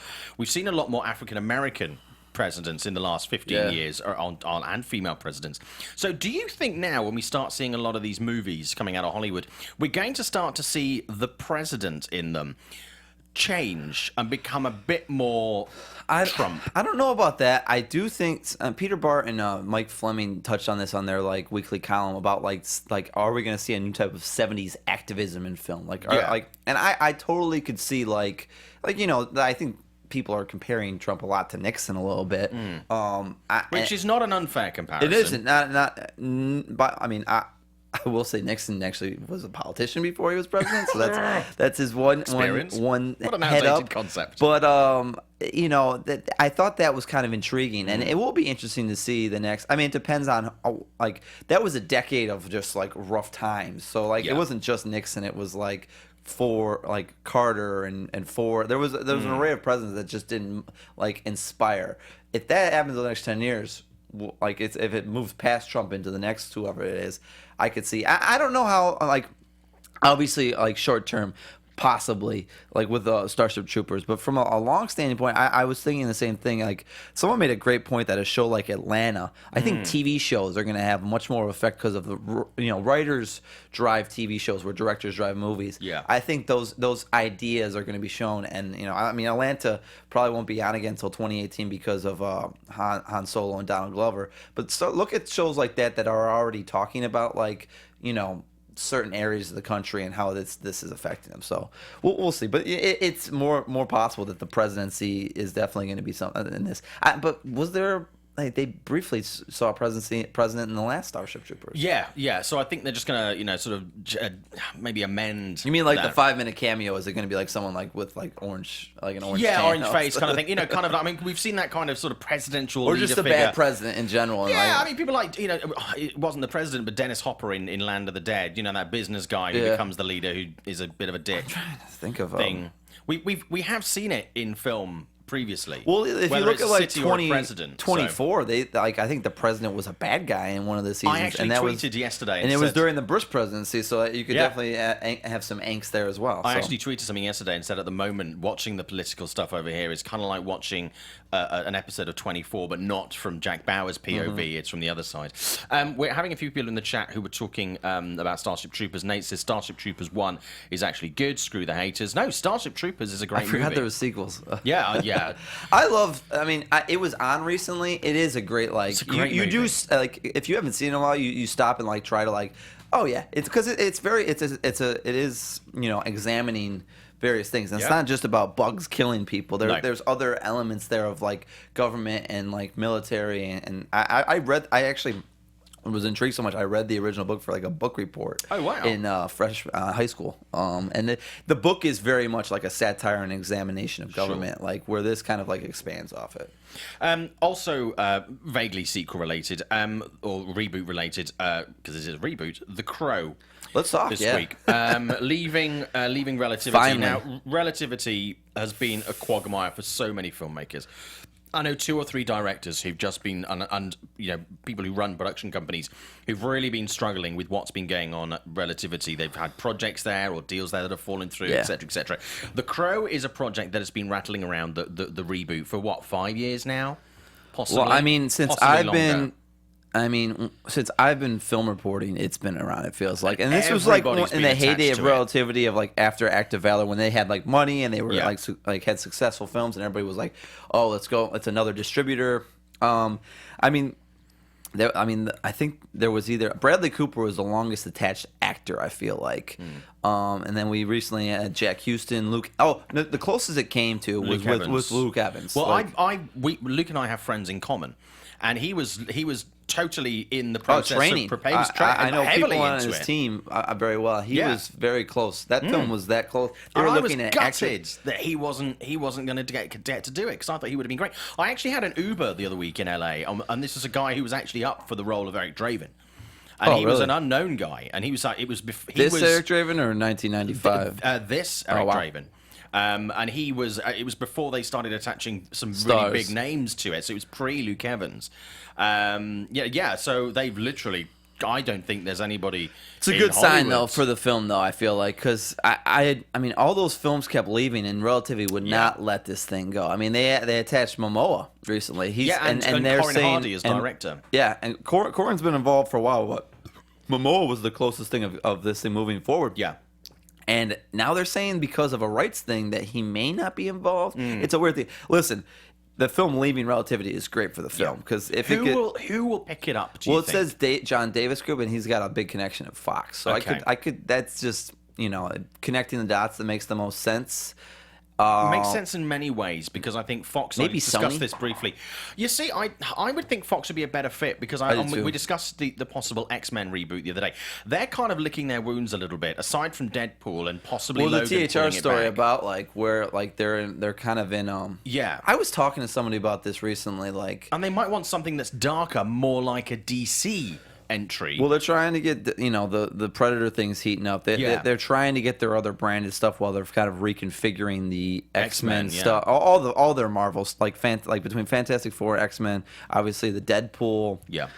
African American presidents in the last 15 years and female presidents. So do you think now when we start seeing a lot of these movies coming out of Hollywood, we're going to start to see the president in them change and become a bit more Trump? I don't know about that. I do think Peter Bart and Mike Fleming touched on this on their weekly column about like are we going to see a new type of 70s activism in film? And I totally could see I think people are comparing Trump a lot to Nixon a little bit, which is not an unfair comparison. It isn't. But I mean, I will say Nixon actually was a politician before he was president, so that's his one experience. One what an head outdated up concept. But I thought that was kind of intriguing, and it will be interesting to see the next. I mean, it depends on that was a decade of just rough times. So it wasn't just Nixon; it was for like Carter and for there was an array of presidents that just didn't like inspire. If that happens in the next 10 years, like if it moves past Trump into the next whoever it is, I could see. I don't know how, like, obviously, like short term, possibly like with the Starship Troopers, but from a long standing point, I was thinking the same thing. Like someone made a great point that a show like Atlanta, I think TV shows are going to have much more effect because of the writers drive TV shows where directors drive movies. Yeah, I think those ideas are going to be shown, and I mean Atlanta probably won't be on again until 2018 because of Han Solo and Donald Glover. But so look at shows like that are already talking about like certain areas of the country and how this is affecting them. So we'll see. But it's more possible that the presidency is definitely going to be something in this. But was there? Like, they briefly saw a president in the last Starship Troopers. Yeah. So I think they're just gonna, sort of maybe amend. You mean like that. the 5-minute cameo? Is it going to be like someone like with like orange, like an orange? Yeah, tan? orange face kind of thing. Kind of. I mean, we've seen that kind of sort of presidential or leader just a figure. bad president in general. Yeah, I mean, people like it wasn't the president, but Dennis Hopper in Land of the Dead. That business guy who becomes the leader, who is a bit of a dick. I'm trying to think of thing. We have seen it in film previously. Well, if you look at like 24, they I think the president was a bad guy in one of the seasons. I actually tweeted yesterday, and it was during the Bush presidency, so you could definitely have some angst there as well. I actually tweeted something yesterday and said at the moment watching the political stuff over here is kind of like watching an episode of 24, but not from Jack Bauer's POV. It's from the other side. We're having a few people in the chat who were talking about Starship Troopers. Nate says Starship Troopers 1 is actually good. Screw the haters. No, Starship Troopers is a great movie. I forgot there was sequels. Yeah. I mean, it was on recently. It is a great, like, it's a great you movie. do, like, if you haven't seen it in a while, you stop and, like, try to, like, oh, yeah. It's because it is, examining various things. And it's not just about bugs killing people. There's other elements there of, like, government and, like, military. And I actually was intrigued so much. I read the original book for like a book report. Oh wow! In high school, and the book is very much like a satire and examination of government, like where this kind of like expands off it. Also, vaguely sequel related, or reboot related, because this is a reboot. The Crow. Let's talk this week. Leaving Relativity. Finally. Now, Relativity has been a quagmire for so many filmmakers. I know 2 or 3 directors who've just been, and people who run production companies who've really been struggling with what's been going on at Relativity. They've had projects there or deals there that have fallen through, etc., etc. The Crow is a project that has been rattling around the reboot for 5 years now, possibly. Well, I mean, since I've been film reporting, it's been around, it feels like. And this was like in the heyday of Relativity, of like after Act of Valor, when they had like money and they were like had successful films, and everybody was like, oh, let's go, it's another distributor. I think there was either Bradley Cooper was the longest attached actor, I feel like. And then we recently had Jack Houston, Luke. Oh, no, the closest it came to was with Luke Evans. Well, Luke and I have friends in common, and he was totally in the process of preparing. I know people on his team very well. He was very close. That film was that close. They were looking at gutted that he wasn't going to get to do it, because I thought he would have been great. I actually had an Uber the other week in LA, and this is a guy who was actually up for the role of Eric Draven. And he was an unknown guy, and he was like, Eric Draven or 1995? This Eric Draven. And he was. It was before they started attaching some really big names to it, so it was pre-Luke Evans. So they've literally. I don't think there's anybody. It's a good sign though for the film, though. I feel like, because I mean, all those films kept leaving, and Relativity would not let this thing go. I mean, they attached Momoa recently. And they're Corin saying Hardy as director. And Corin's been involved for a while, but Momoa was the closest thing of this thing moving forward. Yeah. And now they're saying because of a rights thing that he may not be involved. It's a weird thing. Listen, the film Leaving Relativity is great for the film, because who will pick it up? Do you think? It says John Davis Group, and he's got a big connection at Fox. So I could. That's just connecting the dots that makes the most sense. Makes sense in many ways, because I think Fox. Maybe I discussed Sony? this briefly. You see, I would think Fox would be a better fit, because we discussed the possible X-Men reboot the other day. They're kind of licking their wounds a little bit, aside from Deadpool and possibly Logan. The THR story back. about like where like they're kind of in I was talking to somebody about this recently, like, and they might want something that's darker, more like a DC entry. Well, they're trying to get the Predator thing's heating up. They're trying to get their other branded stuff while they're kind of reconfiguring the X-Men stuff. All their Marvels, like between Fantastic Four, X-Men, obviously the Deadpool. Yeah.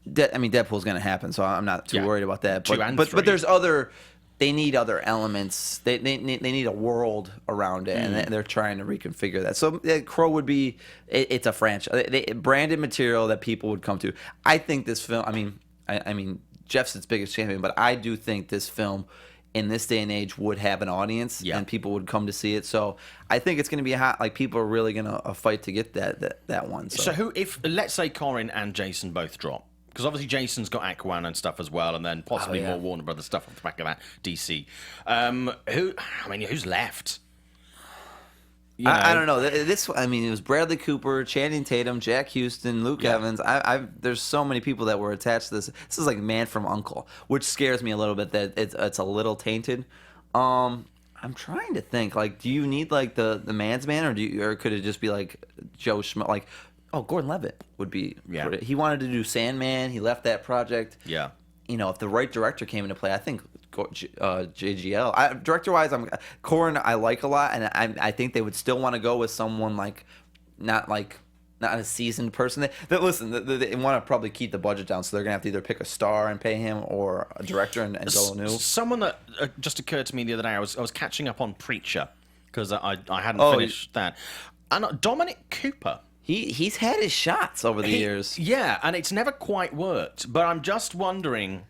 Deadpool's going to happen, so I'm not too worried about that. 2 and But 3. there's other. They need other elements. They need a world around it, and they're trying to reconfigure that. So Crow would be. It's a franchise, branded material that people would come to. I think this film. I mean, Jeff's its biggest champion, but I do think this film, in this day and age, would have an audience, and people would come to see it. So I think it's going to be hot. Like, people are really going to fight to get that one. So who, if let's say Corin and Jason both drop, because obviously Jason's got Aquaman and stuff as well, and then possibly more Warner Brothers stuff off the back of that, DC. Who's left? I don't know. It was Bradley Cooper, Channing Tatum, Jack Houston, Luke Evans. There's so many people that were attached to this. This is like Man from U.N.C.L.E., which scares me a little bit that it's a little tainted. I'm trying to think. Like, do you need like the man's man, or could it just be like Joe Schmo? Like, Gordon Levitt would be. Yeah. He wanted to do Sandman. He left that project. Yeah. If the right director came into play, I think JGL. Director-wise, Corin I like a lot, and I think they would still want to go with someone not a seasoned person. They want to probably keep the budget down, so they're gonna have to either pick a star and pay him, or a director and go new. Someone that just occurred to me the other day. I was catching up on Preacher because I hadn't finished that, and Dominic Cooper. He's had his shots over the years. Yeah, and it's never quite worked. But I'm just wondering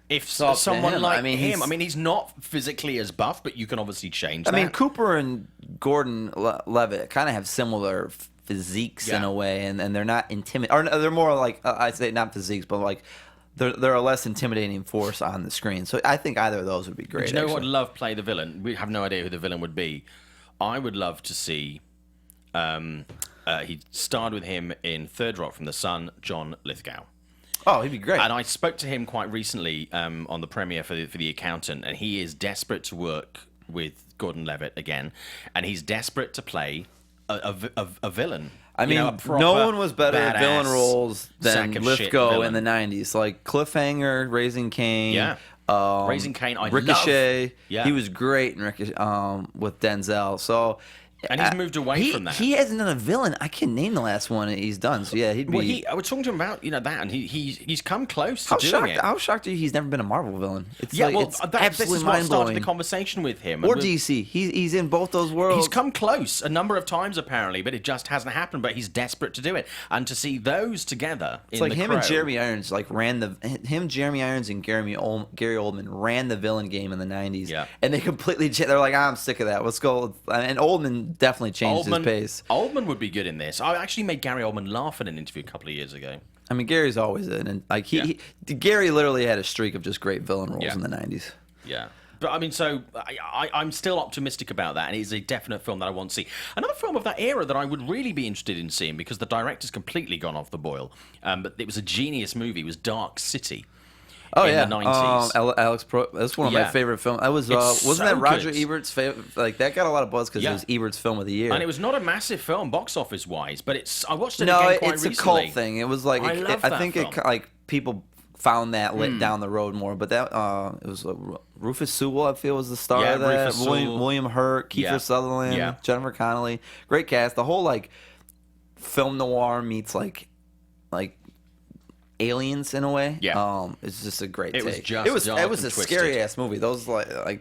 if someone like him. He's not physically as buff, but you can obviously change that. I mean, Cooper and Gordon Levitt kind of have similar physiques in a way, and they're not intimidating. Or they're more like, I say not physiques, but like they're a less intimidating force on the screen. So I think either of those would be great. Do you know who I'd love play the villain? We have no idea who the villain would be. I would love to see. He starred with him in Third Rock from the Sun, John Lithgow. Oh, he'd be great. And I spoke to him quite recently on the premiere for the Accountant, and he is desperate to work with Gordon Levitt again, and he's desperate to play a villain. No one was better at villain roles than Lithgow in the 90s. Like Cliffhanger, Raising Cain. Yeah. Raising Cain, Ricochet. Love. Yeah. He was great in Ricochet with Denzel. So... And he's moved away from that. He hasn't done a villain. I can name the last one he's done. So yeah, he'd be. I was talking to him about that, and he's come close to doing it. How shocked are you? He's never been a Marvel villain. This is what started the conversation with him. Or DC. He's in both those worlds. He's come close a number of times apparently, but it just hasn't happened. But he's desperate to do it, and to see those together. It's like him and Jeremy Irons Jeremy Irons and Gary Oldman ran the villain game in the 90s. Yeah. And they completely. They're like, I'm sick of that. Let's go. And Oldman definitely changed his pace. Oldman would be good in this. I actually made Gary Oldman laugh in an interview a couple of years ago. I mean, Gary's always in, and Gary literally had a streak of just great villain roles in the 90s. Yeah. But I mean, so I'm still optimistic about that, and it is a definite film that I want to see. Another film of that era that I would really be interested in seeing, because the director's completely gone off the boil, but it was a genius movie, was Dark City. In the 90s. Alex Pro. That's one of my favorite films. That was wasn't that Roger Ebert's favorite? Like, that got a lot of buzz because it was Ebert's film of the year. And it was not a massive film box office wise, but I watched it again quite recently. It's a cult thing. It was like I think people found that lit down the road more, but that it was Rufus Sewell, I feel, was the star of that. William Hurt, Kiefer Sutherland, Jennifer Connelly, great cast. The whole film noir meets like Aliens in a way. Yeah. It's just a great take. It was a scary ass movie. Those I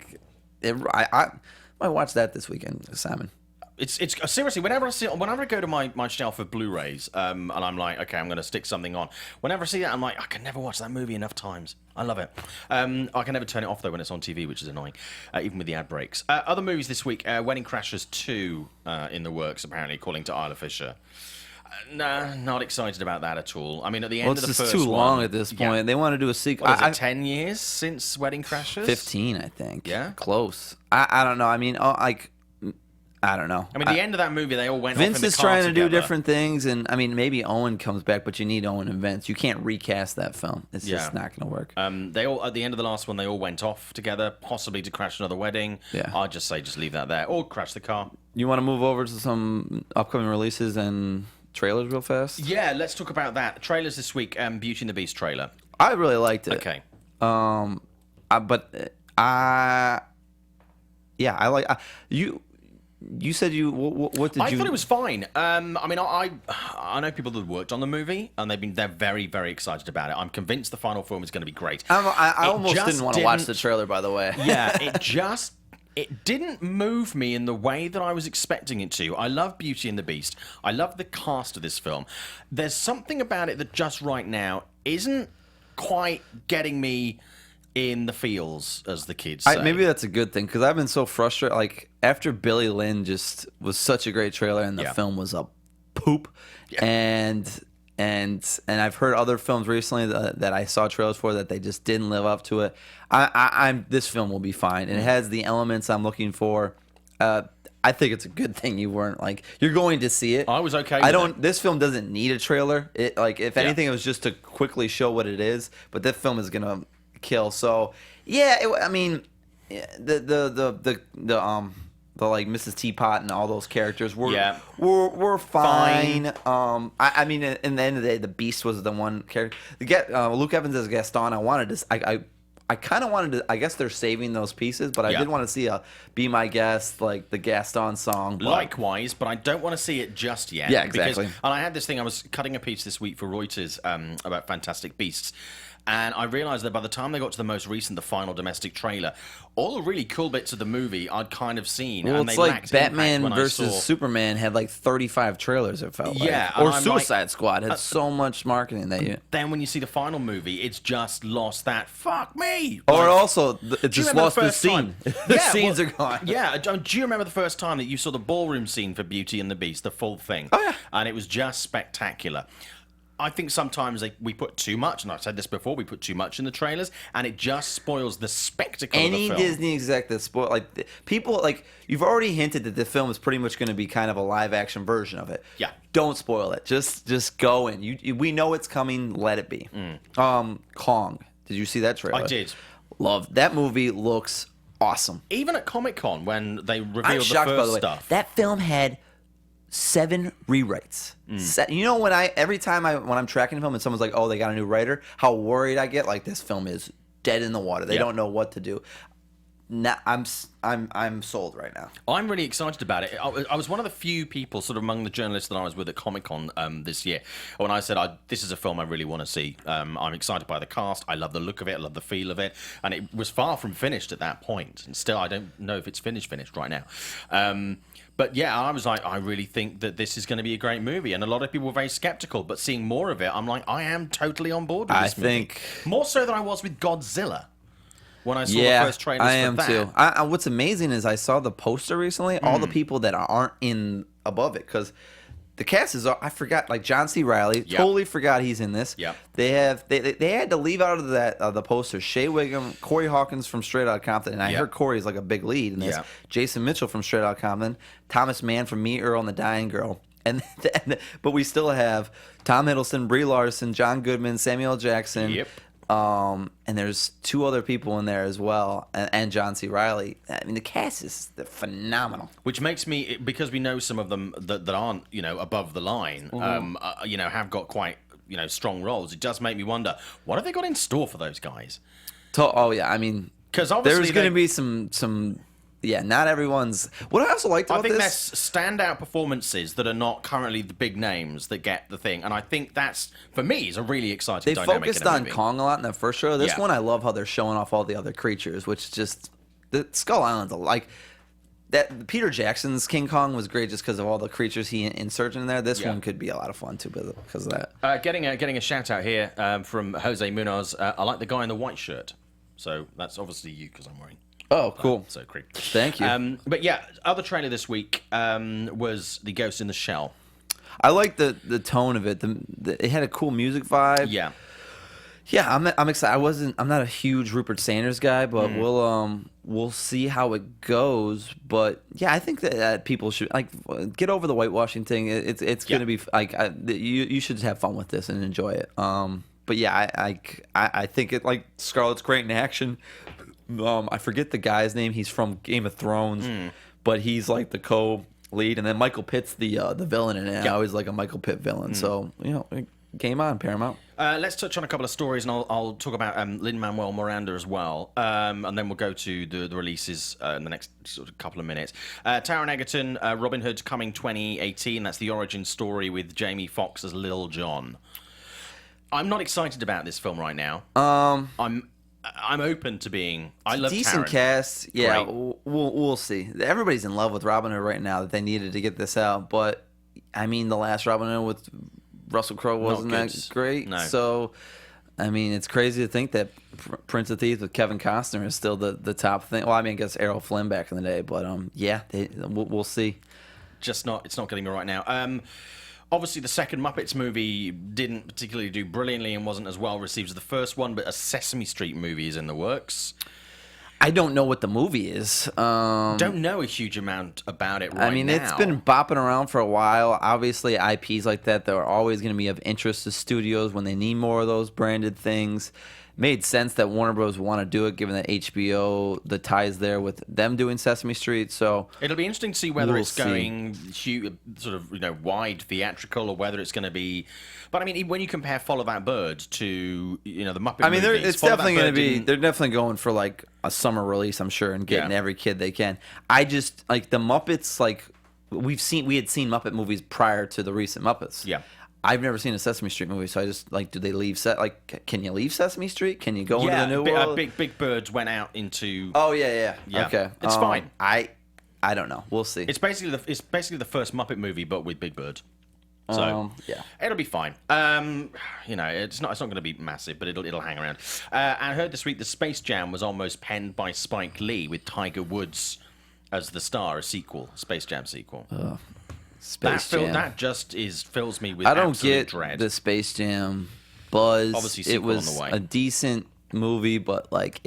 might watch that this weekend, Simon. It's seriously, whenever I go to my shelf of Blu-rays, and I'm like, okay, I'm going to stick something on. Whenever I see that, I'm like, I can never watch that movie enough times. I love it. I can never turn it off though when it's on TV, which is annoying, even with the ad breaks. Other movies this week: Wedding Crashers 2 in the works, apparently, according to Isla Fisher. Nah, not excited about that at all. I mean, at the end of the first one... it's just too long at this point. Yeah. They want to do a sequel. What is it, 10 years since Wedding Crashers? 15, I think. Yeah? Close. I don't know. I mean, I don't know. I mean, the end of that movie, they all went Vince off in the is car trying to together. do different things, and I mean, maybe Owen comes back, but you need Owen and Vince. You can't recast that film. It's just not going to work. They all, at the end of the last one, they all went off together, possibly to crash another wedding. Yeah. I'd just say just leave that there. Or crash the car. You want to move over to some upcoming releases and... trailers real fast? Yeah, let's talk about that. Trailers this week, Beauty and the Beast trailer. I really liked it. Okay. Yeah, I like you. You said you. What did you? I thought it was fine. I mean, I know people that worked on the movie, and they're very, very excited about it. I'm convinced the final film is going to be great. I almost didn't want to watch the trailer, by the way. Yeah, it didn't move me in the way that I was expecting it to. I love Beauty and the Beast. I love the cast of this film. There's something about it that just right now isn't quite getting me in the feels, as the kids say. Maybe that's a good thing, because I've been so frustrated. Like, after Billy Lynn just was such a great trailer, and the film was a poop, and I've heard other films recently that I saw trailers for that they just didn't live up to it. This film will be fine, and it has the elements I'm looking for. I think it's a good thing you weren't you're going to see it. I was okay with it. This film doesn't need a trailer. If anything, it was just to quickly show what it is. But that film is gonna kill. So yeah, the Mrs. Teapot and all those characters were fine. I mean, in the end of the day, the Beast was the one character. Luke Evans as Gaston. I kind of wanted to. I guess they're saving those pieces, but I did want to see a "Be My Guest" like the Gaston song. Likewise, but I don't want to see it just yet. Yeah, exactly. And I had this thing. I was cutting a piece this week for Reuters about Fantastic Beasts. And I realised that by the time they got to the most recent, the final domestic trailer, all the really cool bits of the movie I'd kind of seen. Well, and it's they like Batman versus Superman had 35 trailers, it felt like. Yeah. Or Suicide Squad had so much marketing that you... Then when you see the final movie, it's just lost that, fuck me! Or also, it just lost the scene. The scenes are gone. Yeah, do you remember the first time that you saw the ballroom scene for Beauty and the Beast, the full thing? Oh, yeah. And it was just spectacular. I think sometimes we put too much, and I've said this before, we put too much in the trailers, and it just spoils the spectacle of the film. Any Disney exec that spoil, people, you've already hinted that the film is pretty much going to be kind of a live-action version of it. Yeah. Don't spoil it. Just go in. We know it's coming. Let it be. Kong. Did you see that trailer? I did. Love. That movie looks awesome. Even at Comic-Con, when they revealed I'm shocked, the by first the way. stuff. That film had 7 rewrites. You know, every time when I'm tracking a film and someone's like, "Oh, they got a new writer," how worried I get. Like, this film is dead in the water. They don't know what to do. Now, I'm sold right now. I'm really excited about it. I was one of the few people, sort of among the journalists that I was with at Comic-Con this year, when I said, this is a film I really want to see. I'm excited by the cast. I love the look of it. I love the feel of it. And it was far from finished at that point. And still, I don't know if it's finished right now. But yeah, I was like, I really think that this is going to be a great movie. And a lot of people were very skeptical. But seeing more of it, I'm like, I am totally on board with this movie. I think... More so than I was with Godzilla. When I saw the first trailers for that. I am too. What's amazing is I saw the poster recently. All the people that aren't in above it, because the cast is. I forgot, John C. Reilly. Yep. Totally forgot he's in this. Yeah. They had to leave out of that the poster Shea Wiggum, Corey Hawkins from Straight Outta Compton, and I heard Corey's a big lead in this. Yep. Jason Mitchell from Straight Outta Compton, Thomas Mann from Me, Earl, and the Dying Girl. But we still have Tom Hiddleston, Brie Larson, John Goodman, Samuel L. Jackson. Yep. And there's 2 other people in there as well, and John C. Reilly. I mean, the cast is phenomenal. Which makes me, because we know some of them that aren't, above the line, have got quite, strong roles. It does make me wonder, what have they got in store for those guys? Oh yeah, I mean, because obviously there's going to be some. Yeah, not everyone's. What I also liked about this, I think there's standout performances that are not currently the big names that get the thing, and I think that's, for me, is a really exciting dynamic. They focused on Kong a lot in the first show. This one, I love how they're showing off all the other creatures, which just the Skull Island's that. Peter Jackson's King Kong was great just because of all the creatures he inserted in there. This one could be a lot of fun too because of that. Getting a shout out here from Jose Munoz. I like the guy in the white shirt, so that's obviously you because I'm wearing. Oh, cool. So creepy. Thank you. But yeah, other trailer this week was The Ghost in the Shell. I like the tone of it. It had a cool music vibe. Yeah. Yeah, I'm excited. I'm not a huge Rupert Sanders guy, but we'll see how it goes. But yeah, I think that people should get over the whitewashing thing. It's going to be you should have fun with this and enjoy it. But yeah, I think it Scarlett's great in action. I forget the guy's name. He's from Game of Thrones, but he's the co-lead, and then Michael Pitt's the villain in it. I always like a Michael Pitt villain. So game on, Paramount. Let's touch on a couple of stories, and I'll talk about Lin-Manuel Miranda as well, and then we'll go to the releases in the next sort of couple of minutes. Taron Egerton, Robin Hood coming 2018. That's the origin story with Jamie Foxx as Lil Jon. I'm not excited about this film right now. I'm open to being. I love decent Taron. cast. Yeah, Great. we'll see. Everybody's in love with Robin Hood right now that they needed to get this out, but I mean, the last Robin Hood with Russell Crowe wasn't that great. No. So, I mean, it's crazy to think that Prince of Thieves with Kevin Costner is still the top thing. Well, I mean, I guess Errol Flynn back in the day, but yeah, we'll see. It's not getting me right now. Obviously, the second Muppets movie didn't particularly do brilliantly and wasn't as well received as the first one, but a Sesame Street movie is in the works. I don't know what the movie is. Don't know a huge amount about it right now. I mean, it's been bopping around for a while. Obviously, IPs like that, they're always going to be of interest to studios when they need more of those branded things. Made sense that Warner Bros. Want to do it, given that HBO, the ties there with them doing Sesame Street. So it'll be interesting to see whether it's going sort of wide theatrical or whether it's going to be. But I mean, when you compare Follow That Bird to the Muppet, movies, it's definitely going to be. They're definitely going for like a summer release, I'm sure, and getting every kid they can. I just like the Muppets. Like we had seen Muppet movies prior to the recent Muppets. Yeah. I've never seen a Sesame Street movie, so I just like, do they leave can you leave Sesame Street? Can you go into the new world? Big Bird went out into. Oh yeah. Okay, it's fine. I don't know. We'll see. It's basically the first Muppet movie, but with Big Bird. So yeah, it'll be fine. It's not going to be massive, but it'll hang around. I heard this week the Space Jam was almost penned by Spike Lee with Tiger Woods as the star, a Space Jam sequel. Space Jam. That just fills me with I don't absolute get dread. the Space Jam buzz. Obviously, it was on the way. a decent movie, but like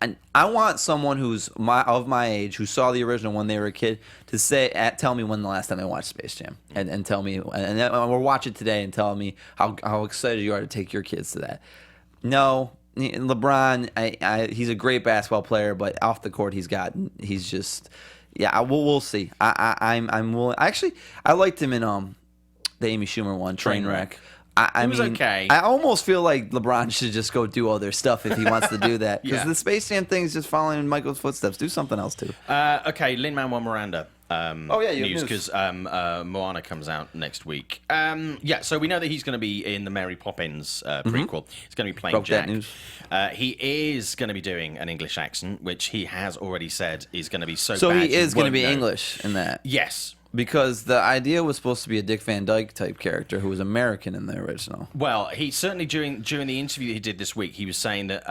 and I want someone who's of my age who saw the original when they were a kid to tell me when the last time they watched Space Jam and tell me and then we'll watch it today and tell me how excited you are to take your kids to that. No. LeBron, he's a great basketball player, but off the court, he's just. Yeah, we'll see. I'm willing. Actually, I liked him in the Amy Schumer one, Trainwreck. I was mean, okay. I almost feel like LeBron should just go do other stuff if he wants to do that. Because Yeah. the Space Jam thing is just following in Michael's footsteps. Do something else too. Okay, Lin-Manuel Miranda. You have news. Because Moana comes out next week. So we know that he's going to be in the Mary Poppins prequel. He's going to be playing Broke Jack. that news. He is going to be doing an English accent, which he has already said is going to be so bad. So he is going to won't be know. English in that. Yes. Because the idea was supposed to be a Dick Van Dyke type character who was American in the original. Well, he certainly during the interview that he did this week, he was saying that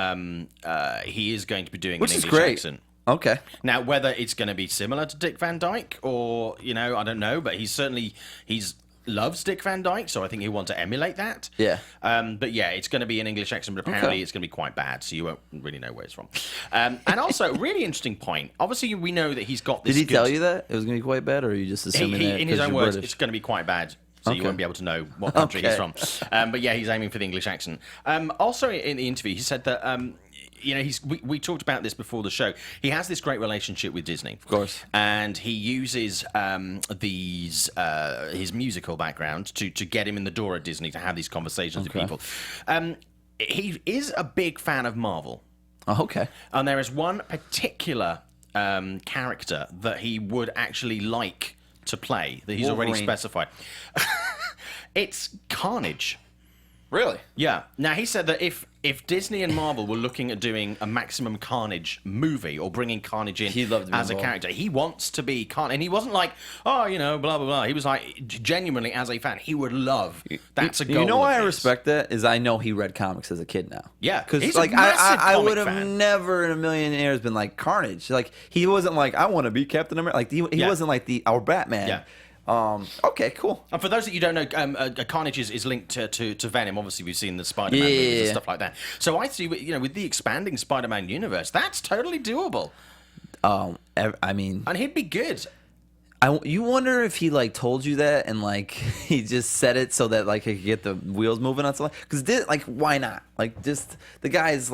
he is going to be doing Which an is English great. accent. Okay. Now, whether it's going to be similar to Dick Van Dyke or, I don't know, but he's loves Dick Van Dyke, so I think he'll want to emulate that. Yeah. But yeah, it's going to be an English accent, but apparently it's going to be quite bad, so you won't really know where it's from. And also, a really interesting point. Obviously, we know that he's got this. Did he tell you that it was going to be quite bad, or are you just assuming that in his own words, British? it's going to be quite bad. So you Okay. won't be able to know what country he's from. Okay. But yeah, he's aiming for the English accent. Also, in the interview, he said that we talked about this before the show. He has this great relationship with Disney, of course, and he uses his musical background to get him in the door at Disney to have these conversations with people. He is a big fan of Marvel. Oh, okay. And there is one particular character that he would actually like to play that he's already specified. It's Carnage. Really? Yeah. Now, he said that if Disney and Marvel were looking at doing a Maximum Carnage movie or bringing Carnage in as a character, he wants to be Carnage. And he wasn't like, blah, blah, blah. He was like, genuinely, as a fan, he would love. That's a goal. You know why I his. respect that? Is I know he read comics as a kid now. Yeah. Because like, I would have fan. never in a million years been like Carnage. Like, he wasn't like, I want to be Captain America. Like, he wasn't like our Batman. Yeah. Okay, cool. And for those that you don't know, Carnage is linked to Venom. Obviously, we've seen the Spider-Man movies and stuff like that. So I see, with the expanding Spider-Man universe, that's totally doable. I mean, and he'd be good. You wonder if he told you that and he just said it so that he could get the wheels moving on something. Because why not? Just the guy is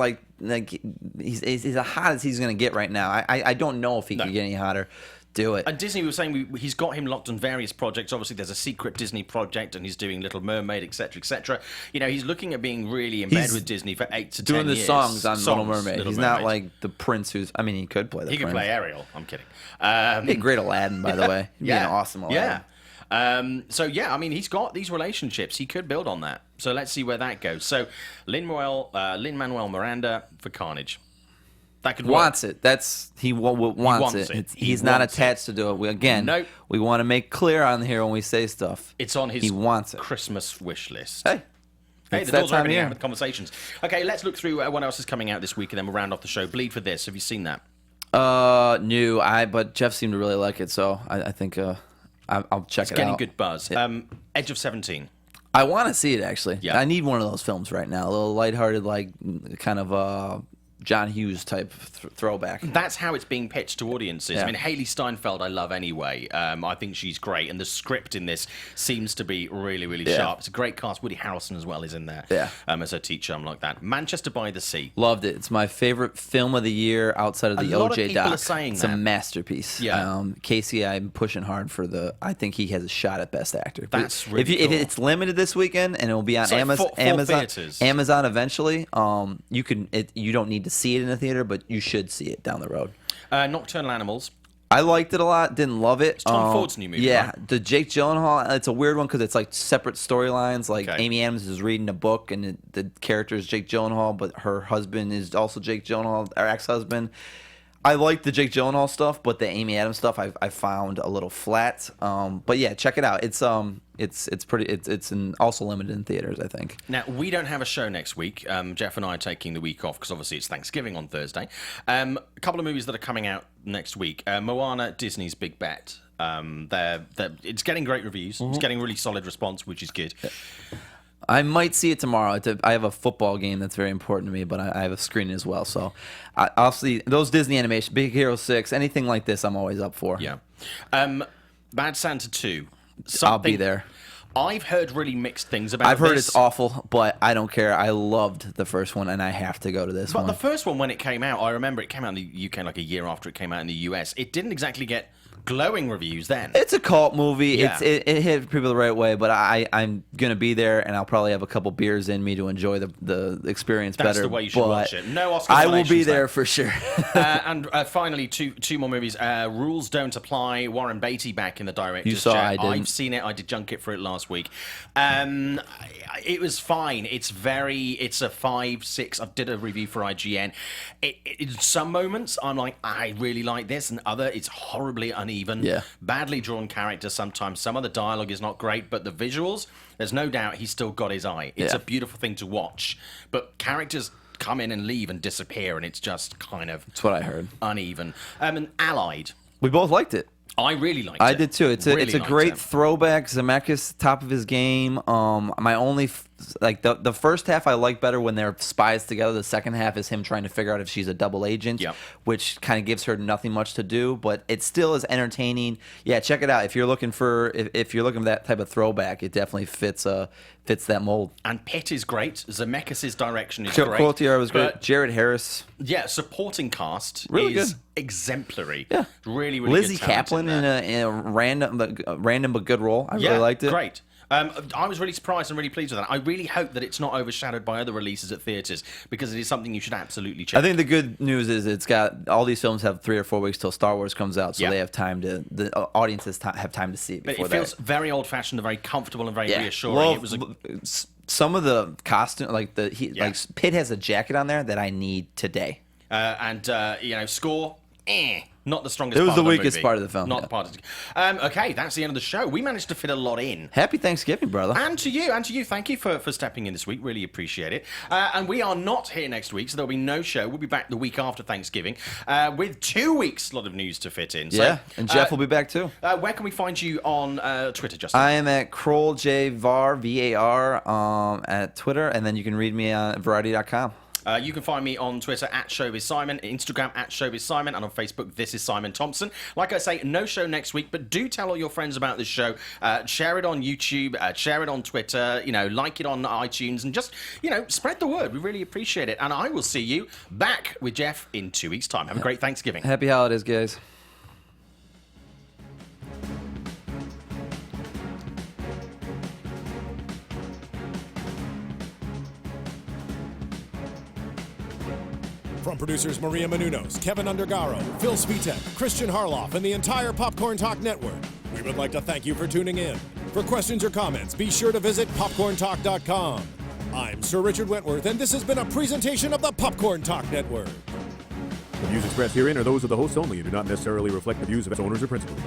he's as hot as he's gonna get right now. I don't know if he could get any hotter. Do it. And Disney was saying he's got him locked on various projects. Obviously, there's a secret Disney project, and he's doing Little Mermaid, etc., etc. You know, he's looking at being really in bed with Disney for 8 to 10 years. Doing the songs on Little Mermaid. He's not like the prince who's... I mean, he could play the prince. He could play Ariel. I'm kidding. He'd be a great Aladdin, by the way. He'd be an awesome Aladdin. Yeah. So, yeah, I mean, he's got these relationships. He could build on that. So let's see where that goes. So, Lin-Manuel Miranda for Carnage. That could work. Wants it. He wants it. He's not attached to do it. We want to make clear on here when we say stuff. It's on his Christmas wish list. Hey, the doors are opening out with conversations. Okay, let's look through what else is coming out this week, and then we'll round off the show. Bleed for This. Have you seen that? New. But Jeff seemed to really like it, so I think I'll check it out. It's getting good buzz. Edge of 17. I want to see it, actually. Yeah. I need one of those films right now. A little lighthearted, like kind of John Hughes type throwback. That's how it's being pitched to audiences. Yeah. I mean, Haley Steinfeld I love anyway. I think she's great, and the script in this seems to be really, really sharp. It's a great cast. Woody Harrelson as well is in there as her teacher. I'm like that. Manchester by the Sea. Loved it. It's my favorite film of the year outside of the OJ doc. Are saying it's a masterpiece. Yeah. Casey, I'm pushing hard for I think he has a shot at Best Actor. That's really cool. If it's limited this weekend and it will be on Amazon eventually, you don't need to see it in a theater, but you should see it down the road. Nocturnal Animals. I liked it a lot. Didn't love it. It's Tom Ford's new movie. Yeah, right? The Jake Gyllenhaal. It's a weird one because it's like separate storylines. Like Amy Adams is reading a book, and the character is Jake Gyllenhaal, but her husband is also Jake Gyllenhaal, her ex-husband. I like the Jake Gyllenhaal stuff, but the Amy Adams stuff I found a little flat. But yeah, check it out. It's also limited in theaters, I think. Now we don't have a show next week. Jeff and I are taking the week off because obviously it's Thanksgiving on Thursday. A couple of movies that are coming out next week. Moana, Disney's Big Bet. It's getting great reviews. It's getting really solid response, which is good. I might see it tomorrow. I have a football game that's very important to me, but I have a screening as well. So I'll see those Disney animation, Big Hero 6, anything like this I'm always up for. Yeah. Bad Santa 2. I'll be there. I've heard really mixed things about I've heard it's awful, but I don't care. I loved the first one, and I have to go to this one. But the first one, when it came out, I remember it came out in the UK like a year after it came out in the US. It didn't exactly get glowing reviews then. It's a cult movie. Yeah. It hit people the right way, but I'm gonna be there, and I'll probably have a couple beers in me to enjoy the experience better. That's the way you should watch it. No Oscar I will be there for sure. And finally, two more movies. Rules Don't Apply. Warren Beatty back in the director's You saw chair. I didn't. I've seen it. I did junket for it last week. It was fine. It's a 5-6. I did a review for IGN. In some moments, I'm like, I really like this, and other, it's horribly uneven. Yeah. Badly drawn characters sometimes. Some of the dialogue is not great, but the visuals, there's no doubt he's still got his eye. It's a beautiful thing to watch. But characters come in and leave and disappear, and it's just kind of... That's what I heard. Uneven. And Allied. We both liked it. I really liked it. I did too. It's a great throwback. Zemeckis, top of his game. My only the first half I like better when they're spies together. The second half is him trying to figure out if she's a double agent, which kind of gives her nothing much to do. But it still is entertaining. Yeah, check it out if you're looking for that type of throwback. It definitely fits that mold. And Pitt is great. Zemeckis' direction is great. Quotier was great. Jared Harris. Yeah, supporting cast really is good. Exemplary. Yeah, really, really Lizzie good talent Kaplan in a random but good role. I really liked it. Great. I was really surprised and really pleased with that. I really hope that it's not overshadowed by other releases at theaters because it is something you should absolutely check. I think the good news is it's got all these films have 3 or 4 weeks till Star Wars comes out, so they have time to the audiences have time to see it before that. It feels very old-fashioned and very comfortable and very reassuring. Some of the costume, like Pitt has a jacket on there that I need today. Score. Not the strongest part of the movie. It was the weakest part of the film. Not the part of the... Okay, that's the end of the show. We managed to fit a lot in. Happy Thanksgiving, brother. And to you. Thank you for stepping in this week. Really appreciate it. And we are not here next week, so there'll be no show. We'll be back the week after Thanksgiving with 2 weeks lot of news to fit in. So, and Jeff will be back too. Where can we find you on Twitter, Justin? I am at Kroll J Var VAR at Twitter, and then you can read me on Variety.com. You can find me on Twitter at ShowbizSimon, Instagram at ShowbizSimon, and on Facebook, This is Simon Thompson. Like I say, no show next week, but do tell all your friends about this show. Share it on YouTube, share it on Twitter, like it on iTunes, and just, spread the word. We really appreciate it. And I will see you back with Jeff in 2 weeks' time. Have a great Thanksgiving. Happy holidays, guys. From producers Maria Menounos, Kevin Undergaro, Phil Svitek, Kristian Harloff, and the entire Popcorn Talk Network, we would like to thank you for tuning in. For questions or comments, be sure to visit popcorntalk.com. I'm Sir Richard Wentworth, and this has been a presentation of the Popcorn Talk Network. The views expressed herein are those of the hosts only and do not necessarily reflect the views of its owners or principals.